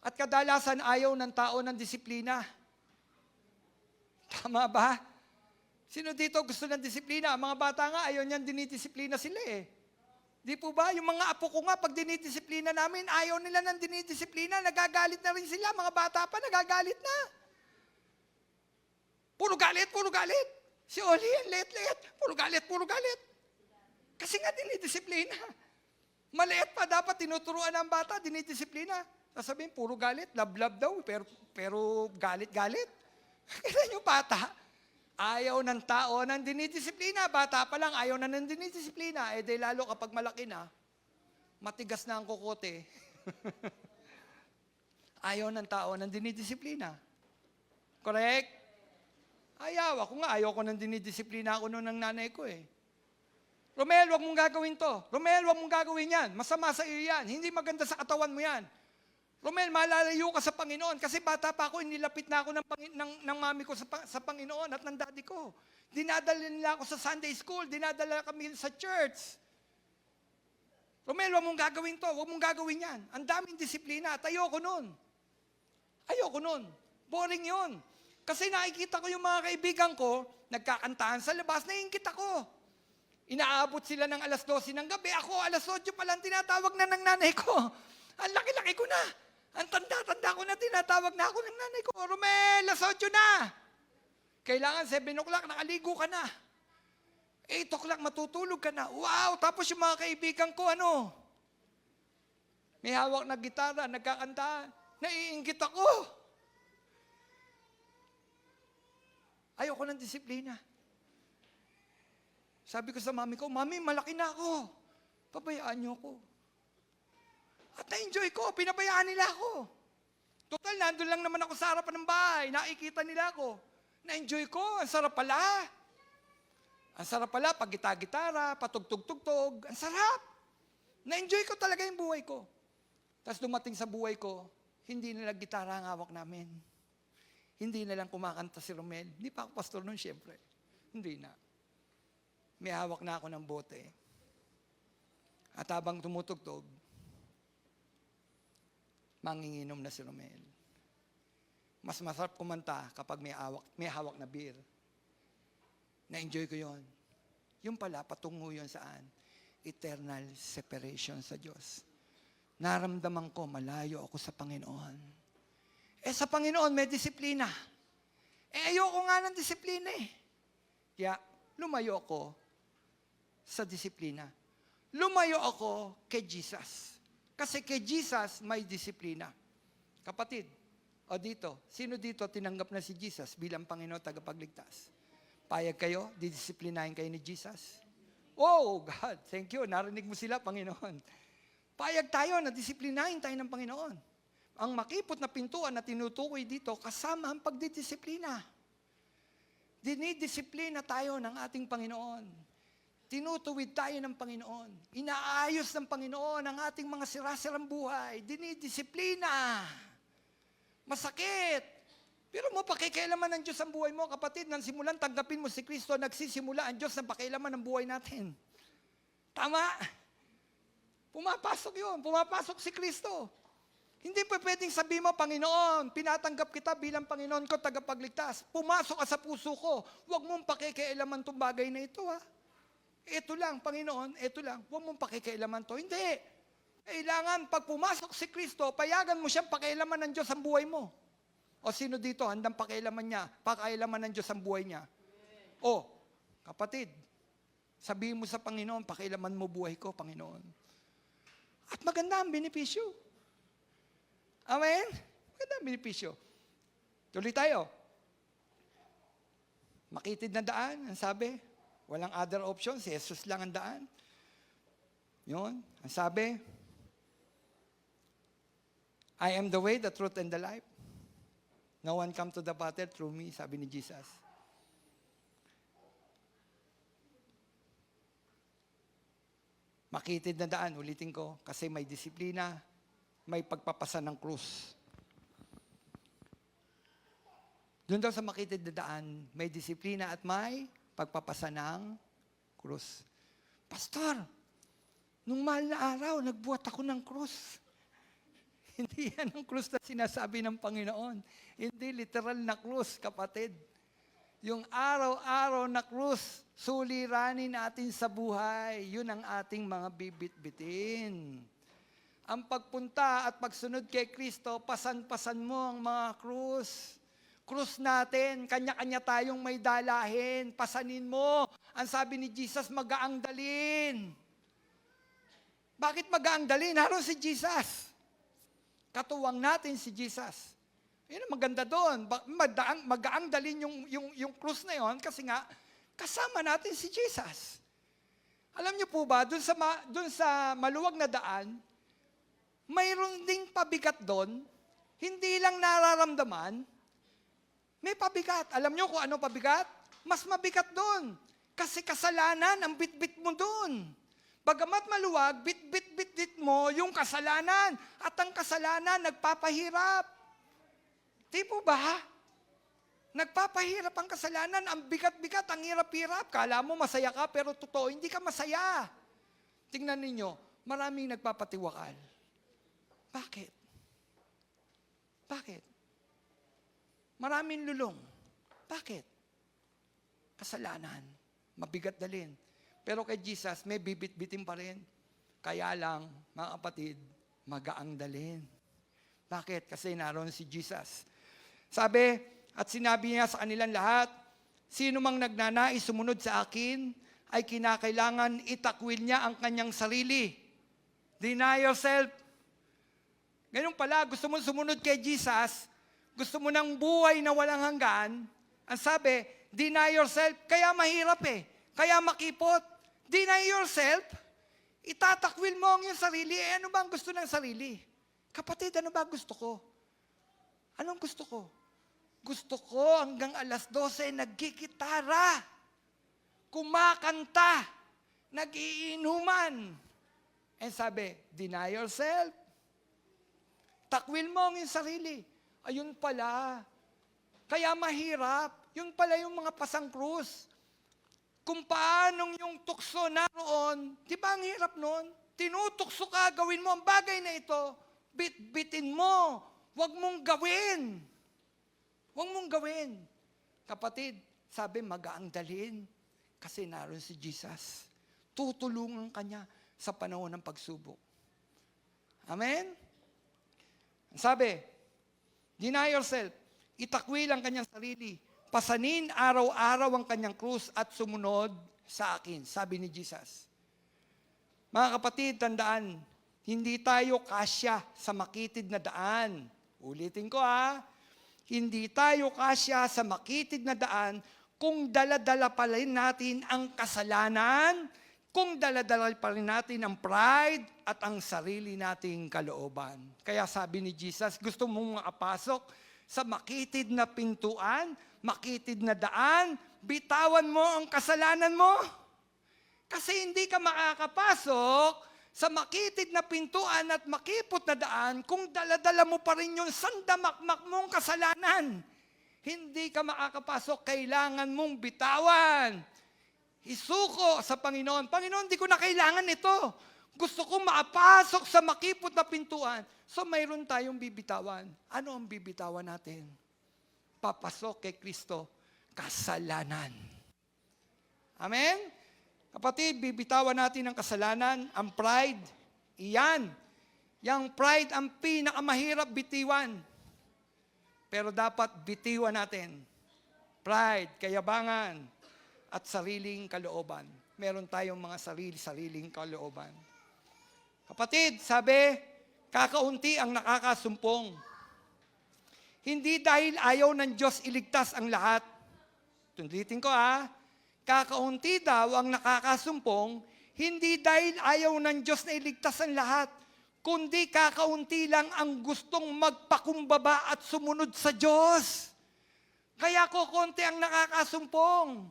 At kadalasan ayaw ng tao ng disiplina. Tama ba? Sino dito gusto ng disiplina? Mga bata nga, ayaw niyan dinidisiplina sila eh. Di po ba? Yung mga apo ko nga, pag dinidisiplina namin, ayaw nila ng dinidisiplina, nagagalit na rin sila. Mga bata pa, nagagalit na. Puro galit, puro galit. Si Oli, let. Puro galit. Kasi nga dinidisiplina. Maliit pa, dapat tinuturuan ng bata, dinidisiplina. Sasabihin, puro galit, love daw, pero galit. Kaya yung bata, ayaw ng tao ng dinidisiplina. Bata pa lang, ayaw na ng dinidisiplina. Di lalo kapag malaki na, matigas na ang kukote. Ayaw ng tao ng dinidisiplina. Correct? Ayaw ko nang dinidisiplina ako noon ng nanay ko eh. Romel, wag mong gagawin to. Romel, wag mong gagawin yan. Masama sa iyo yan. Hindi maganda sa katawan mo yan. Romel, malalayo ka sa Panginoon. Kasi bata pa ako, inilapit na ako ng mami ko sa Panginoon at ng daddy ko. Dinadala nila ako sa Sunday school. Dinadala kami sa church. Romel, wag mong gagawin to. Wag mong gagawin yan. Ang daming disiplina at ayoko nun. Boring yun. Kasi nakikita ko yung mga kaibigan ko, nagkakantahan sa labas, naiingit ako. Inaabot sila ng alas 12 ng gabi. Ako, alas 8 pa lang tinatawag na ng nanay ko. Ang laki-laki ko na. Ang tanda-tanda ko na tinatawag na ako ng nanay ko. Romel, alas 8 na. Kailangan 7 o'clock, nakaligo ka na. 8 o'clock, matutulog ka na. Wow! Tapos yung mga kaibigan ko, may hawak na gitara, nagkakantahan. Naiingit ako. Ayoko ng disiplina. Sabi ko sa mami ko, Mami, malaki na ako. Pabayaan niyo ako. At na-enjoy ko, pinabayaan nila ako. Total, nandun lang naman ako sa harapan ng bahay, nakikita nila ako. Na-enjoy ko, ang sarap pala. Ang sarap pala, pag gitara, patugtog-tugtog, ang sarap. Na-enjoy ko talaga yung buhay ko. Tapos dumating sa buhay ko, hindi na gitara ang hawak namin. Hindi na lang kumakanta si Romel. Hindi pa ako pastor nun, syempre. Hindi na. May hawak na ako ng bote. At habang tumutugtog, manginginom na si Romel. Mas masarap kumanta kapag may hawak na beer. Na-enjoy ko yon. Yung pala, patungo yun saan? Eternal separation sa Diyos. Naramdaman ko, malayo ako sa Panginoon. Sa Panginoon, may disiplina. Ayoko nga ng disiplina eh. Kaya, lumayo ako sa disiplina. Lumayo ako kay Jesus. Kasi kay Jesus, may disiplina. Kapatid, o dito, sino dito tinanggap na si Jesus bilang Panginoon tagapagligtas? Payag kayo, didisiplinahin kayo ni Jesus? Oh, God, thank you. Narinig mo sila, Panginoon. Payag tayo na disiplinahin tayo ng Panginoon. Ang makipot na pintuan na tinutukoy dito, kasama ang pagdidisiplina. Dinidisiplina tayo ng ating Panginoon. Tinutuwid tayo ng Panginoon. Inaayos ng Panginoon ang ating mga sirasirang buhay. Dinidisiplina. Masakit. Pero mo, pakikialaman ng Diyos ang buhay mo, kapatid. Nang simulan, tanggapin mo si Kristo, nagsisimula ang Diyos na pakialaman ng buhay natin. Tama? Pumapasok yun. Pumapasok si Kristo. Hindi pa pwedeng sabihin mo, Panginoon, pinatanggap kita bilang Panginoon ko, tagapagligtas. Pumasok ka sa puso ko. Huwag mong pakikialaman itong bagay na ito, ha? Ito lang, Panginoon, ito lang. Huwag mong pakikialaman to. Hindi. Kailangan, pag pumasok si Kristo, payagan mo siyang pakialaman ng Diyos ang buhay mo. O sino dito, handang pakialaman ng Diyos ang buhay niya? O, kapatid, sabihin mo sa Panginoon, pakialaman mo buhay ko, Panginoon. At maganda ang benepisyo. Amen? Maganda ang benepisyo. Tuloy tayo. Makitid na daan, ang sabi. Walang other option, si Jesus lang ang daan. Yun, ang sabi, I am the way, the truth, and the life. No one come to the Father through me, sabi ni Jesus. Makitid na daan, ulitin ko, kasi may disiplina, may pagpapasa ng krus. Doon daw sa makitid na daan, may disiplina at may pagpapasa ng krus. Pastor, nung mahal na araw, nagbuhat ako ng krus. Hindi yan ang krus na sinasabi ng Panginoon. Hindi literal na krus, kapatid. Yung araw-araw na krus, suliranin natin sa buhay. Yun ang ating mga bibit-bitin. Ang pagpunta at pagsunod kay Kristo, pasan-pasan mo ang mga krus. Krus natin, kanya-kanya tayong may dalahin. Pasanin mo. Ang sabi ni Jesus, magaang dalin. Bakit magaang dalin? Naroon si Jesus. Katuwang natin si Jesus. Yun ang maganda doon. Magaang dalin yung krus na yon kasi nga, kasama natin si Jesus. Alam niyo po ba, doon sa maluwag na daan, mayroon ding pabigat doon, hindi lang nararamdaman, may pabigat. Alam niyo kung ano pabigat? Mas mabigat doon. Kasi kasalanan ang bit-bit mo doon. Bagamat maluwag, bit-bit mo yung kasalanan. At ang kasalanan nagpapahirap. Di po ba? Nagpapahirap ang kasalanan. Ang bigat-bigat, ang hirap-hirap. Kala mo masaya ka, pero totoo, hindi ka masaya. Tingnan ninyo, maraming nagpapatiwakal. Bakit? Bakit? Maraming lulong. Bakit? Kasalanan. Mabigat dalhin. Pero kay Jesus, may bibit-bitin pa rin. Kaya lang, mga kapatid, magaang dalhin. Bakit? Kasi naroon si Jesus. Sabi, at sinabi niya sa kanilang lahat, sino mang nagnanais sumunod sa akin, ay kinakailangan itakwil niya ang kanyang sarili. Deny yourself. Ganun pala, gusto mo sumunod kay Jesus, gusto mo ng buhay na walang hanggan, ang sabi, deny yourself. Kaya mahirap eh. Kaya makipot. Deny yourself, itatakwil mo ang iyong sarili. Ano ba ang gusto ng sarili? Kapatid, ano ba gusto ko? Anong gusto ko? Gusto ko hanggang alas 12, nagkikitara, kumakanta, nag-iinuman. And sabi, deny yourself. Takwil mo ang iyong sarili. Ayun pala. Kaya mahirap. Yun pala yung mga pasang krus. Kung paanong yung tukso naroon, di ba ang hirap nun? Tinutukso ka, gawin mo ang bagay na ito, bit-bitin mo. Huwag mong gawin. Huwag mong gawin. Kapatid, sabi, magaang dalhin kasi naroon si Jesus. Tutulungan ka niya sa panahon ng pagsubok. Amen? Sabi, deny yourself, itakwil ang kanyang sarili, pasanin araw-araw ang kanyang krus at sumunod sa akin, sabi ni Jesus. Mga kapatid, tandaan, hindi tayo kasya sa makitid na daan. Ulitin ko hindi tayo kasya sa makitid na daan kung dala-dala pa rin natin ang kasalanan, kung dala-dala pa rin natin ang pride at ang sarili nating kalooban. Kaya sabi ni Jesus, gusto mong makapasok sa makitid na pintuan, makitid na daan, bitawan mo ang kasalanan mo. Kasi hindi ka makakapasok sa makitid na pintuan at makipot na daan kung dala-dala mo pa rin yung sandamakmak mong kasalanan. Hindi ka makakapasok, kailangan mong bitawan. Isuko sa Panginoon, Panginoon, hindi ko na kailangan ito. Gusto ko maapasok sa makipot na pintuan. So mayroon tayong bibitawan. Ano ang bibitawan natin? Papasok kay Kristo, kasalanan. Amen? Kapatid, bibitawan natin ang kasalanan, ang pride. Iyan. Yang pride ang pinakamahirap bitiwan. Pero dapat bitiwan natin. Pride, kayabangan, at sariling kalooban. Meron tayong mga sariling kalooban. Kapatid, sabi, kakaunti ang nakakasumpong. Hindi dahil ayaw ng Diyos iligtas ang lahat. Tunditin ko kakaunti daw ang nakakasumpong, hindi dahil ayaw ng Diyos na iligtas ang lahat, kundi kakaunti lang ang gustong magpakumbaba at sumunod sa Diyos. Kaya kukunti ang nakakasumpong.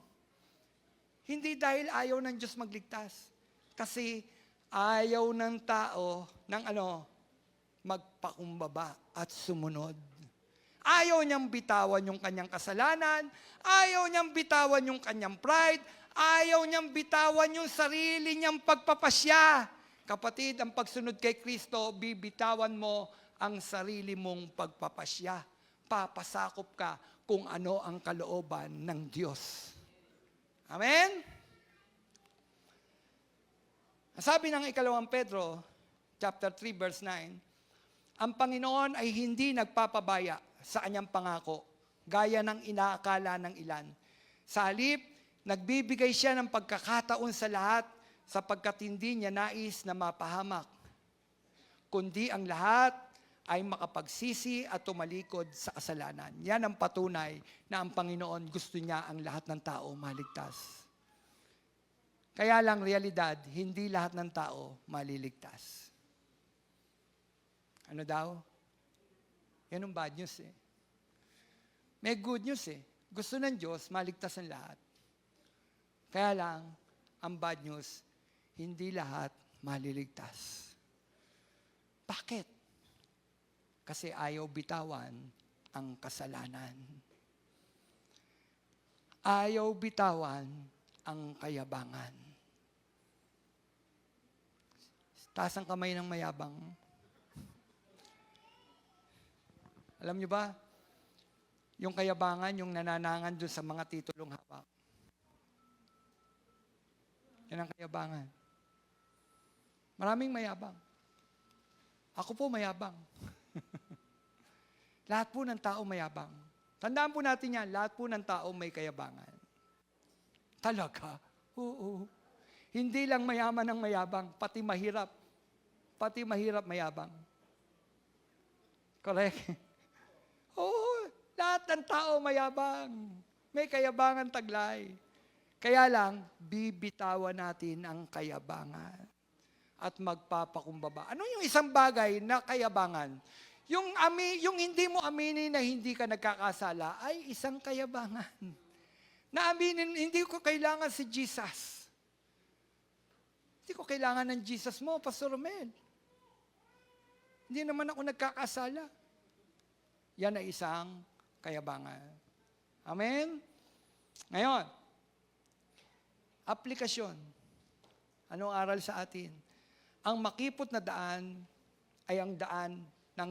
Hindi dahil ayaw ng Diyos magligtas. Kasi ayaw ng tao ng magpakumbaba at sumunod. Ayaw niyang bitawan yung kanyang kasalanan, ayaw niyang bitawan yung kanyang pride, ayaw niyang bitawan yung sarili niyang pagpapasya. Kapatid, ang pagsunod kay Kristo, bibitawan mo ang sarili mong pagpapasya. Papasakop ka kung ano ang kalooban ng Diyos. Amen? Sabi ng 2 Pedro, chapter 3, verse 9, ang Panginoon ay hindi nagpapabaya sa kanyang pangako, gaya ng inaakala ng ilan. Sa halip, nagbibigay siya ng pagkakataon sa lahat sapagkat hindi niya nais na mapahamak, kundi ang lahat ay makapagsisi at tumalikod sa kasalanan. Yan ang patunay na ang Panginoon gusto niya ang lahat ng tao maligtas. Kaya lang realidad, hindi lahat ng tao maliligtas. Ano daw? Yan ang bad news May good news Gusto ng Diyos, maligtas ang lahat. Kaya lang, ang bad news, hindi lahat maliligtas. Bakit? Kasi ayaw bitawan ang kasalanan. Ayaw bitawan ang kayabangan. Taas ang kamay ng mayabang. Alam niyo ba, yung kayabangan, yung nananangan doon sa mga titulong hawak. Yan ang kayabangan. Maraming mayabang. Ako po mayabang. Lahat po ng tao mayabang. Tandaan po natin yan, lahat po ng tao may kayabangan. Talaga? Oo. Hindi lang mayaman ang mayabang, pati mahirap. Pati mahirap mayabang. Correct? Oo, lahat ng tao mayabang. May kayabangan taglay. Kaya lang, bibitawan natin ang kayabangan at magpapakumbaba. Ano yung isang bagay na kayabangan? Yung hindi mo aminin na hindi ka nagkakasala ay isang kayabangan. Na aminin, hindi ko kailangan si Jesus. Hindi ko kailangan ng Jesus mo, Pastor Romel. Hindi naman ako nagkakasala. Yan ay isang kayabangan. Amen? Ngayon, aplikasyon. Anong aral sa atin? Ang makipot na daan ay ang daan ng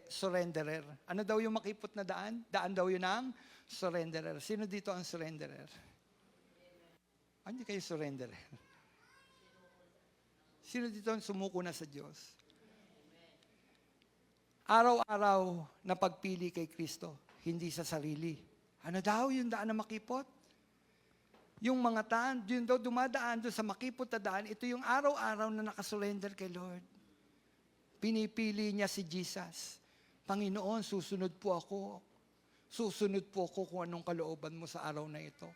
surrenderer. Ano daw yung makipot na daan? Daan daw yun ng surrenderer. Sino dito ang surrenderer? Hindi kayo surrenderer. Sino dito ang sumuko na sa Diyos? Araw-araw na pagpili kay Kristo, hindi sa sarili. Ano daw yung daan na makipot? Yung mga yun daw dumadaan doon sa makipot na daan, ito yung araw-araw na nakasurrender kay Lord. Pinipili niya si Jesus. Panginoon, susunod po ako. Susunod po ako kung anong kalooban mo sa araw na ito.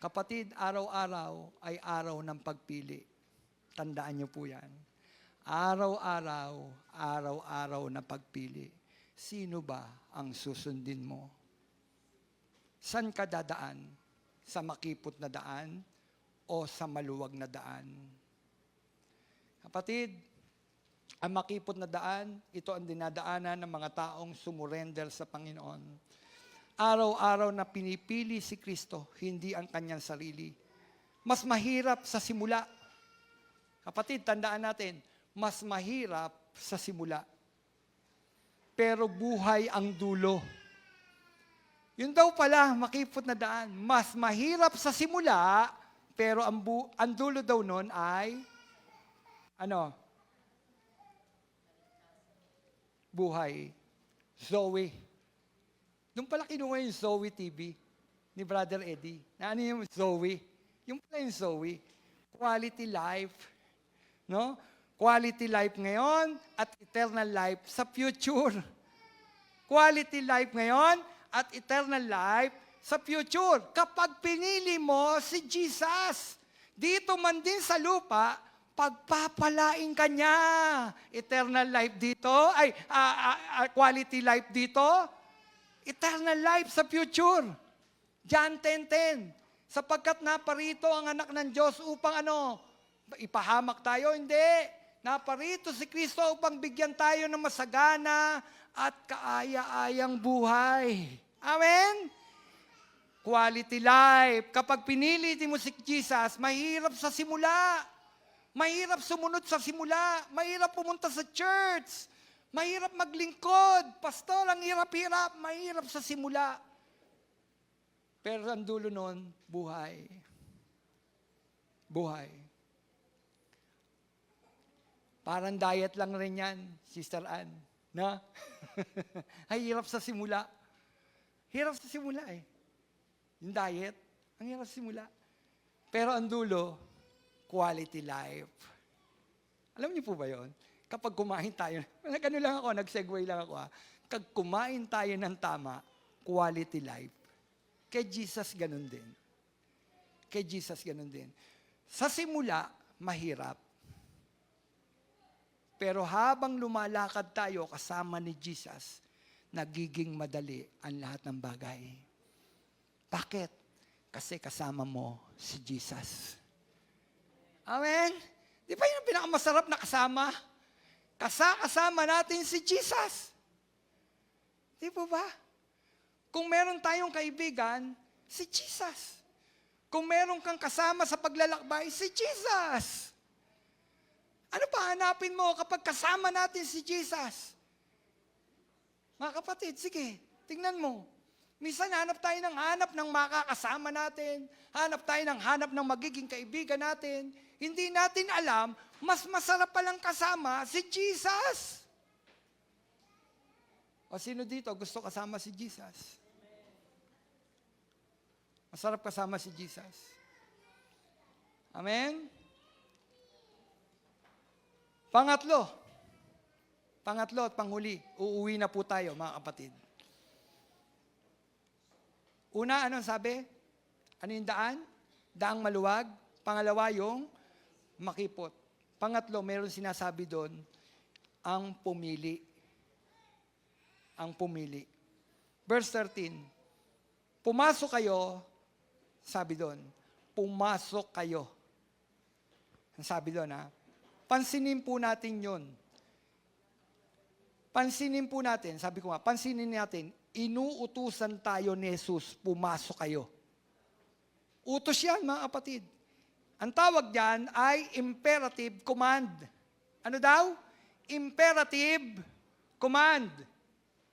Kapatid, araw-araw ay araw ng pagpili. Tandaan niyo po yan. Araw-araw, araw-araw na pagpili. Sino ba ang susundin mo? San ka dadaan? Sa makipot na daan o sa maluwag na daan? Kapatid, ang makipot na daan, ito ang dinadaanan ng mga taong sumurrender sa Panginoon. Araw-araw na pinipili si Kristo, hindi ang kanyang sarili. Mas mahirap sa simula. Kapatid, tandaan natin, mas mahirap sa simula. Pero buhay ang dulo. Yun daw pala, makipot na daan. Mas mahirap sa simula, pero ang dulo daw nun ay, buhay. Zoe. Doon pala kinuha yung Zoe TV ni Brother Eddie. Na ano yung Zoe? Yung pala yung Zoe. Quality life. No? Quality life ngayon at eternal life sa future. Quality life ngayon at eternal life sa future. Kapag pinili mo si Jesus, dito man din sa lupa, pagpapalain ka niya. Eternal life dito, quality life dito, eternal life sa future. John 10:10. Sapagkat naparito ang anak ng Diyos upang ipahamak tayo? Hindi. Naparito si Kristo upang bigyan tayo ng masagana at kaaya-ayang buhay. Amen? Quality life. Kapag pinili mo si Jesus, mahirap sa simula. Mahirap sumunod sa simula. Mahirap pumunta sa church. Mahirap maglingkod. Pastor, ang hirap-hirap. Mahirap sa simula. Pero ang dulo nun, buhay. Buhay. Parang diet lang rin yan, Sister Ann. Na? Ay, hirap sa simula. Hirap sa simula eh. Yung diet, ang hirap sa simula. Pero ang dulo, quality life. Alam niyo po ba yon? Kapag kumain tayo, nag-segue lang ako. Kapag kumain tayo ng tama, quality life. Kay Jesus ganun din. Kay Jesus ganun din. Sa simula, mahirap. Pero habang lumalakad tayo kasama ni Jesus, nagiging madali ang lahat ng bagay. Bakit? Kasi kasama mo si Jesus. Amen? Di ba yun ang pinakamasarap na kasama? Kasama natin si Jesus. Di po ba? Kung meron tayong kaibigan, si Jesus. Kung meron kang kasama sa paglalakbay, si Jesus. Ano pa hanapin mo kapag kasama natin si Jesus? Mga kapatid, sige, tingnan mo. Minsan hanap tayo ng makakasama natin. Hanap tayo ng magiging kaibigan natin. Hindi natin alam, mas masarap palang kasama si Jesus. O sino dito gusto kasama si Jesus? Masarap kasama si Jesus. Amen? Pangatlo at panghuli, uuwi na po tayo mga kapatid. Una, anong sabi? Ano yung daan? Daang maluwag. Pangalawa, yung makipot. Pangatlo, meron sinasabi doon, ang pumili. Ang pumili. Verse 13, pumasok kayo, sabi doon, pumasok kayo. Ang sabi doon, pansinin po natin yun. Pansinin po natin, sabi ko pansinin natin, inuutusan tayo ni Jesus, pumasok kayo. Utos yan, mga kapatid. Ang tawag diyan ay imperative command. Ano daw? Imperative command.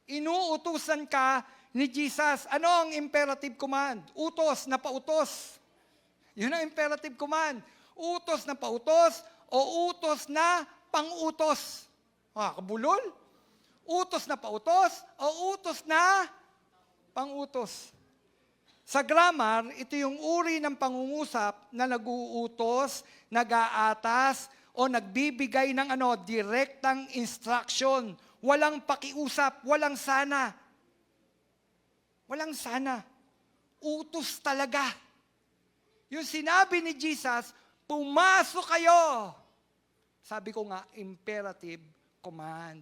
Inuutusan ka ni Jesus. Ano ang imperative command? Utos na pautos. Yun ang imperative command. Utos na pautos o utos na pangutos. Kabulol? Utos na pautos o utos na pangutos. Sa grammar, ito yung uri ng pangungusap na nag-uutos, nag-aatas, o nagbibigay ng direktang instruction. Walang pakiusap, walang sana. Walang sana. Utos talaga. Yung sinabi ni Jesus, pumasok kayo. Sabi ko nga, imperative command.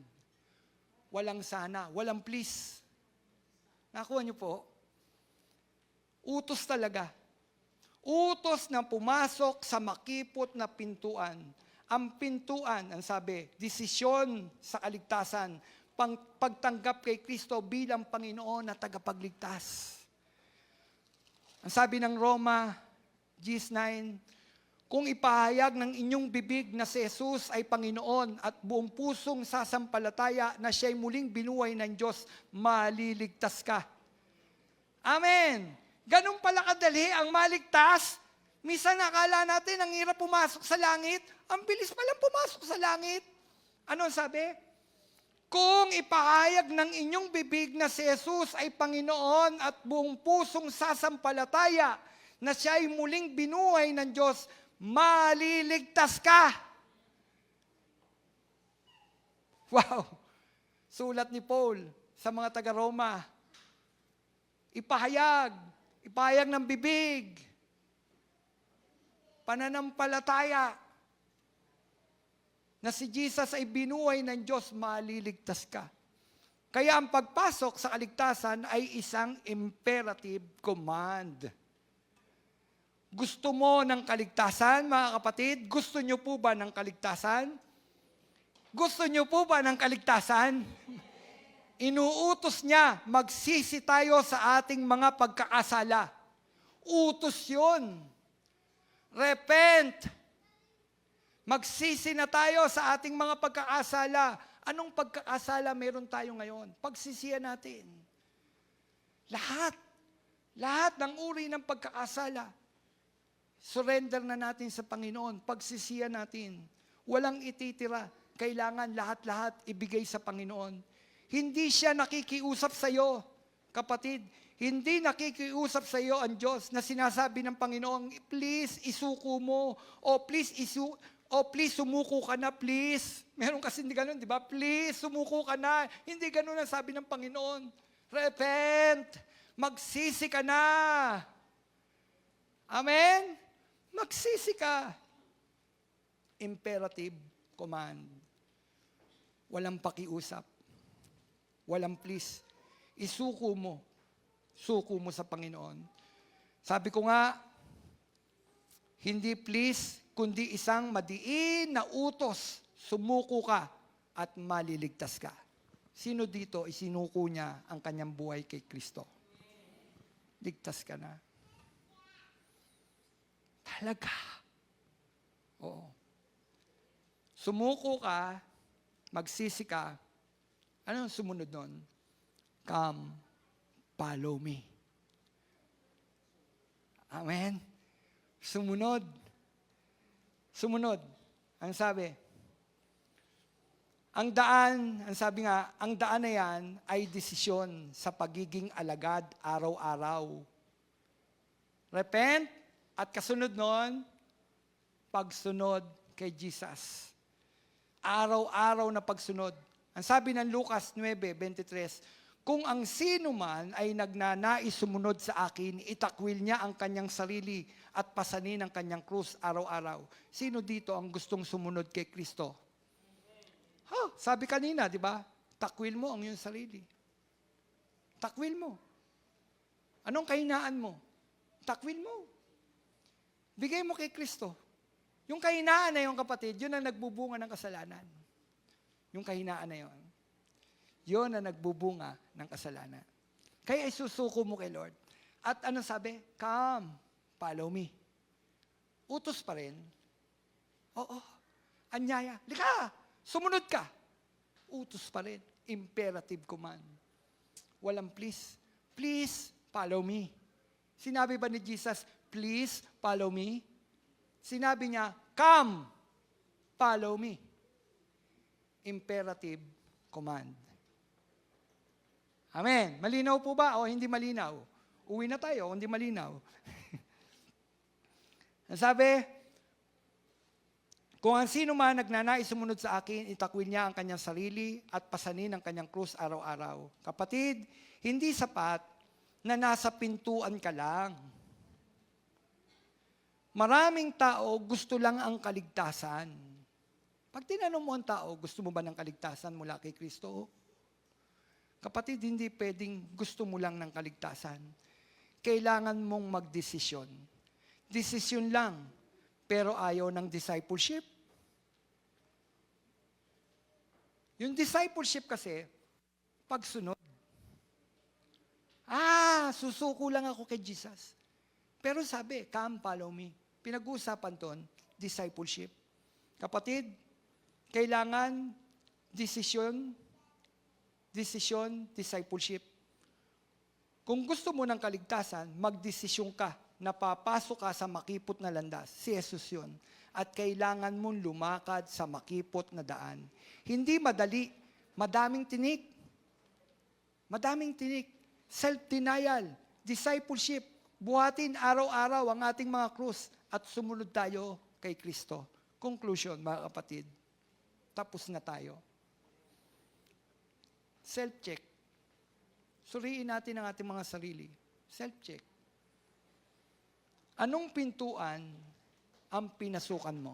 Walang sana, walang please. Nakuha niyo po? Utos talaga. Utos na pumasok sa makipot na pintuan. Ang pintuan, ang sabi, desisyon sa kaligtasan, pagtanggap kay Kristo bilang Panginoon na tagapagligtas. Ang sabi ng Roma 10:9, kung ipahayag ng inyong bibig na si Jesus ay Panginoon at buong pusong sasampalataya na siya'y muling binuhay ng Diyos, maliligtas ka. Amen! Ganun pala kadali ang maligtas. Minsan nakala natin ang hirap pumasok sa langit. Ang bilis palang pumasok sa langit. Ano sabi? Kung ipahayag ng inyong bibig na si Jesus ay Panginoon at buong pusong sasampalataya na siya ay muling binuhay ng Diyos, maliligtas ka. Wow! Sulat ni Paul sa mga taga-Roma. Ipahayag ng bibig. Pananampalataya na si Jesus ay binuhay ng Diyos, maliligtas ka. Kaya ang pagpasok sa kaligtasan ay isang imperative command. Gusto mo ng kaligtasan, mga kapatid? Gusto niyo po ba ng kaligtasan? Gusto niyo po ba ng kaligtasan? Inuutos niya, magsisi tayo sa ating mga pagkakasala. Utos yun. Repent. Magsisi na tayo sa ating mga pagkakasala. Anong pagkakasala meron tayo ngayon? Pagsisiyan natin. Lahat ng uri ng pagkakasala. Surrender na natin sa Panginoon. Pagsisiyan natin. Walang ititira. Kailangan lahat-lahat ibigay sa Panginoon. Hindi siya nakikiusap sa iyo, kapatid. Hindi nakikiusap sa iyo ang Diyos na sinasabi ng Panginoon, please isuko mo, o please sumuko ka na, please. Meron kasi hindi ganun, di ba? Please, sumuko ka na. Hindi ganun ang sabi ng Panginoon. Repent. Magsisi ka na. Amen? Magsisi ka. Imperative command. Walang pakiusap. Walang please. Isuko mo. Suko mo sa Panginoon. Sabi ko nga, hindi please, kundi isang madiin na utos. Sumuko ka at maliligtas ka. Sino dito isinuko niya ang kanyang buhay kay Kristo? Ligtas ka na. Talaga. Oo. Sumuko ka, magsisi ka. Ano ang sumunod nun? Come. Follow me. Amen? Sumunod. Ang sabi. Ang sabi nga, ang daan na yan ay desisyon sa pagiging alagad araw-araw. Repent at kasunod nun, pagsunod kay Jesus. Araw-araw na pagsunod. Ang sabi ng Lucas 9:23, kung ang sino man ay nagnanais sumunod sa akin, itakwil niya ang kanyang sarili at pasanin ang kanyang krus araw-araw. Sino dito ang gustong sumunod kay Kristo? Sabi kanina, di ba? Takwil mo ang iyong sarili. Takwil mo. Anong kahinaan mo? Takwil mo. Bigay mo kay Kristo. Yung kahinaan na yun, kapatid, yun ang nagbubunga ng kasalanan. Yung kahinaan na yun. Yun ang nagbubunga ng kasalanan. Kaya isusuko mo kay Lord. At ano sabi? Come, follow me. Utos pa rin. Oo. Anyaya, lika, sumunod ka. Utos pa rin. Imperative command. Walang please. Please, follow me. Sinabi ba ni Jesus, please, follow me? Sinabi niya, come, follow me. Imperative command. Amen. Malinaw po ba o hindi malinaw? Uwi na tayo, hindi malinaw. Sabi, kung ang sino man nagnanais sumunod sa akin, itakwil niya ang kanyang sarili at pasanin ang kanyang krus araw-araw. Kapatid, hindi sapat na nasa pintuan ka lang. Maraming tao gusto lang ang kaligtasan. Pag tinanong mo ang tao, gusto mo ba ng kaligtasan mula kay Kristo? Kapatid, hindi pwedeng gusto mo lang ng kaligtasan. Kailangan mong magdesisyon. Desisyon lang, pero ayaw ng discipleship. Yung discipleship kasi, pagsunod. Susuko lang ako kay Jesus. Pero sabi, come follow me. Pinag-uusapan ton, discipleship. Kapatid, kailangan desisyon, discipleship. Kung gusto mo ng kaligtasan, magdesisyon ka na papasok ka sa makipot na landas. Si Jesus yun. At kailangan mong lumakad sa makipot na daan. Hindi madali. Madaming tinik. Madaming tinik. Self-denial. Discipleship. Buhatin araw-araw ang ating mga krus at sumunod tayo kay Kristo. Conclusion, mga kapatid. Tapos na tayo. Self-check. Suriin natin ang ating mga sarili. Self-check. Anong pintuan ang pinasukan mo?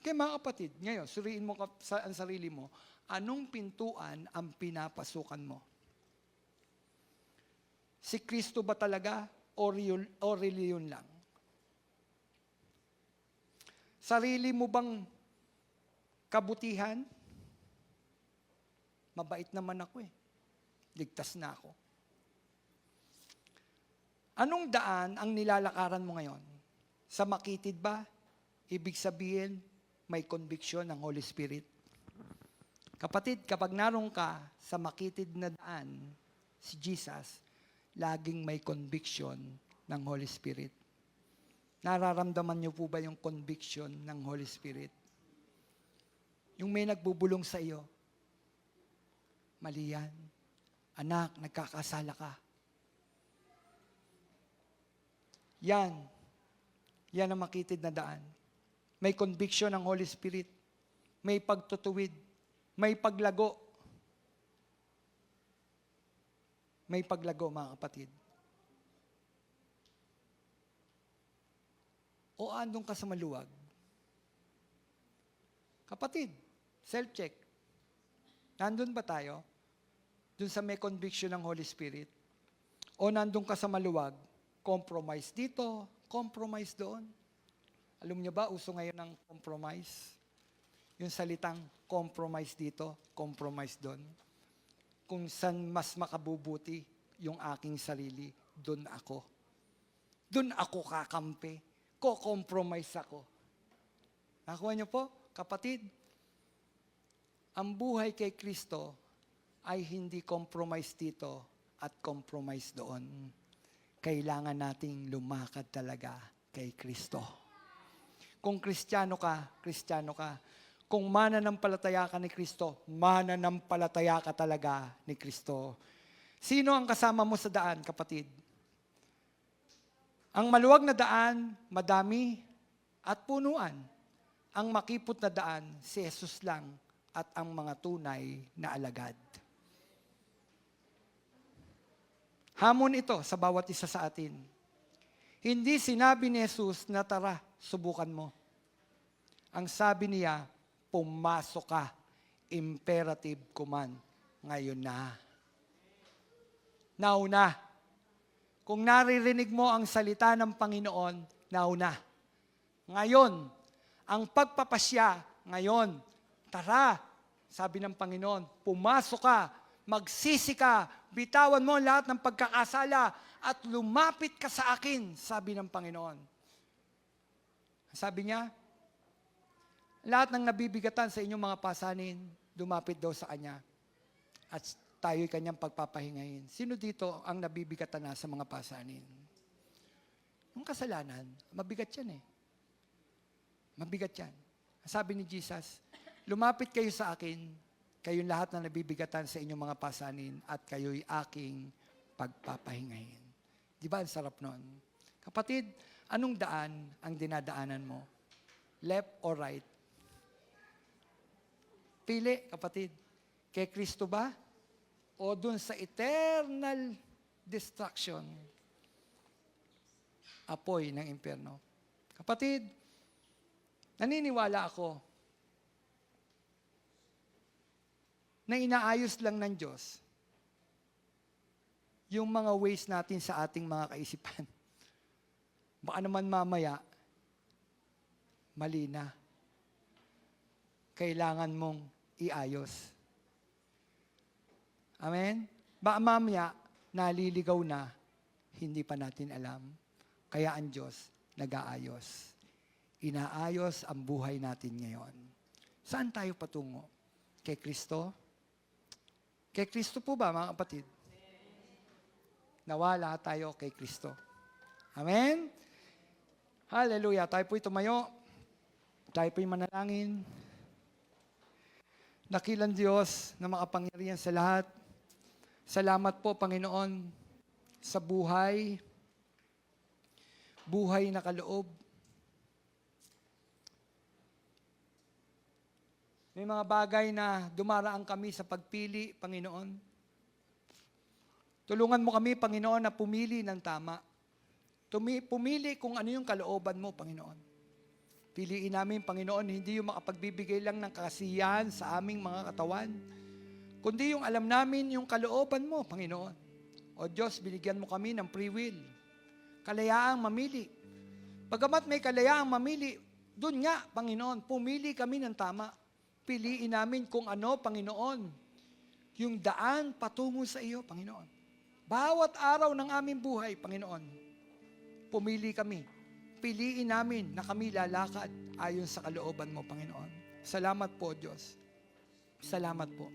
Kaya mga kapatid, ngayon, suriin mo ang sarili mo, anong pintuan ang pinapasukan mo? Si Kristo ba talaga o reliyon lang? Sarili mo bang kabutihan? Mabait naman ako eh. Ligtas na ako. Anong daan ang nilalakaran mo ngayon? Sa makitid ba? Ibig sabihin, may conviction ng Holy Spirit. Kapatid, kapag naroon ka sa makitid na daan, si Jesus, laging may conviction ng Holy Spirit. Nararamdaman niyo po ba yung conviction ng Holy Spirit? Yung may nagbubulong sa iyo, mali yan. Anak, nagkakasala ka. Yan ang makitid na daan. May conviction ng Holy Spirit. May pagtutuwid. May paglago. May paglago, mga kapatid. O andun ka sa maluwag? Kapatid, self-check. Nandun ba tayo? Dun sa may conviction ng Holy Spirit? O nandun ka sa maluwag? Compromise dito, compromise doon. Alam niyo ba, uso ngayon ng compromise? Yung salitang compromise dito, compromise doon. Kung saan mas makabubuti yung aking sarili, doon ako. Doon ako kakampi. Ko-compromise ako. Nakuha niyo po, kapatid? Ang buhay kay Kristo ay hindi compromise dito at compromise doon. Kailangan nating lumakad talaga kay Kristo. Kung Kristiyano ka, Kristiyano ka. Kung mananampalataya ka ni Kristo, mananampalataya ka talaga ni Kristo. Sino ang kasama mo sa daan, kapatid? Ang maluwag na daan, madami at punuan. Ang makipot na daan, si Jesus lang at ang mga tunay na alagad. Hamon ito sa bawat isa sa atin. Hindi sinabi ni Jesus na tara, subukan mo. Ang sabi niya, pumasok ka. Imperative command. Ngayon na. Now na. Kung naririnig mo ang salita ng Panginoon, now na. Ngayon, ang pagpapasya, ngayon, tara, sabi ng Panginoon, pumasok ka, magsisi ka, bitawan mo lahat ng pagkakasala at lumapit ka sa akin, sabi ng Panginoon. Sabi niya, Lahat ng nabibigatan sa inyong mga pasanin, lumapit daw sa Kanya. At tayo'y Kanyang pagpapahingahin. Sino dito ang nabibigatan na sa mga pasanin? Yung kasalanan, mabigat yan eh. Mabigat yan. Sabi ni Jesus, lumapit kayo sa akin, kayong lahat na nabibigatan sa inyong mga pasanin, at kayo'y aking pagpapahingahin. Di ba ang sarap nun? Kapatid, anong daan ang dinadaanan mo? Left or right? Pili, kapatid. Kay Kristo ba? O dun sa eternal destruction? Apoy ng impyerno. Kapatid, naniniwala ako na inaayos lang ng Diyos yung mga ways natin sa ating mga kaisipan. Baka naman mamaya, mali na. Kailangan mong iayos. Amen? Baka mamaya, naliligaw na, hindi pa natin alam. Kaya ang Diyos nag-aayos. Inaayos ang buhay natin ngayon. Saan tayo patungo? Kay Kristo? Kay Kristo po ba, mga kapatid? Nawala tayo kay Kristo. Amen? Hallelujah. Tayo po'y tumayo. Tayo po'y manalangin. Dakilang Diyos na makapangyarihan sa lahat. Salamat po, Panginoon, sa buhay na kaloob. May mga bagay na dumaraan kami sa pagpili, Panginoon. Tulungan mo kami, Panginoon, na pumili ng tama. Pumili kung ano yung kalooban mo, Panginoon. Piliin namin, Panginoon, hindi yung makapagbibigay lang ng kasiyahan sa aming mga katawan, kundi yung alam namin yung kalooban mo, Panginoon. O Diyos, binigyan mo kami ng free will. Kalayaang mamili. Pagamat may kalayaang mamili, dun nga, Panginoon, pumili kami ng tama. Piliin namin kung ano, Panginoon, yung daan patungo sa iyo, Panginoon. Bawat araw ng aming buhay, Panginoon, pumili kami. Piliin namin na kami lalakad ayon sa kalooban mo, Panginoon. Salamat po, Diyos. Salamat po.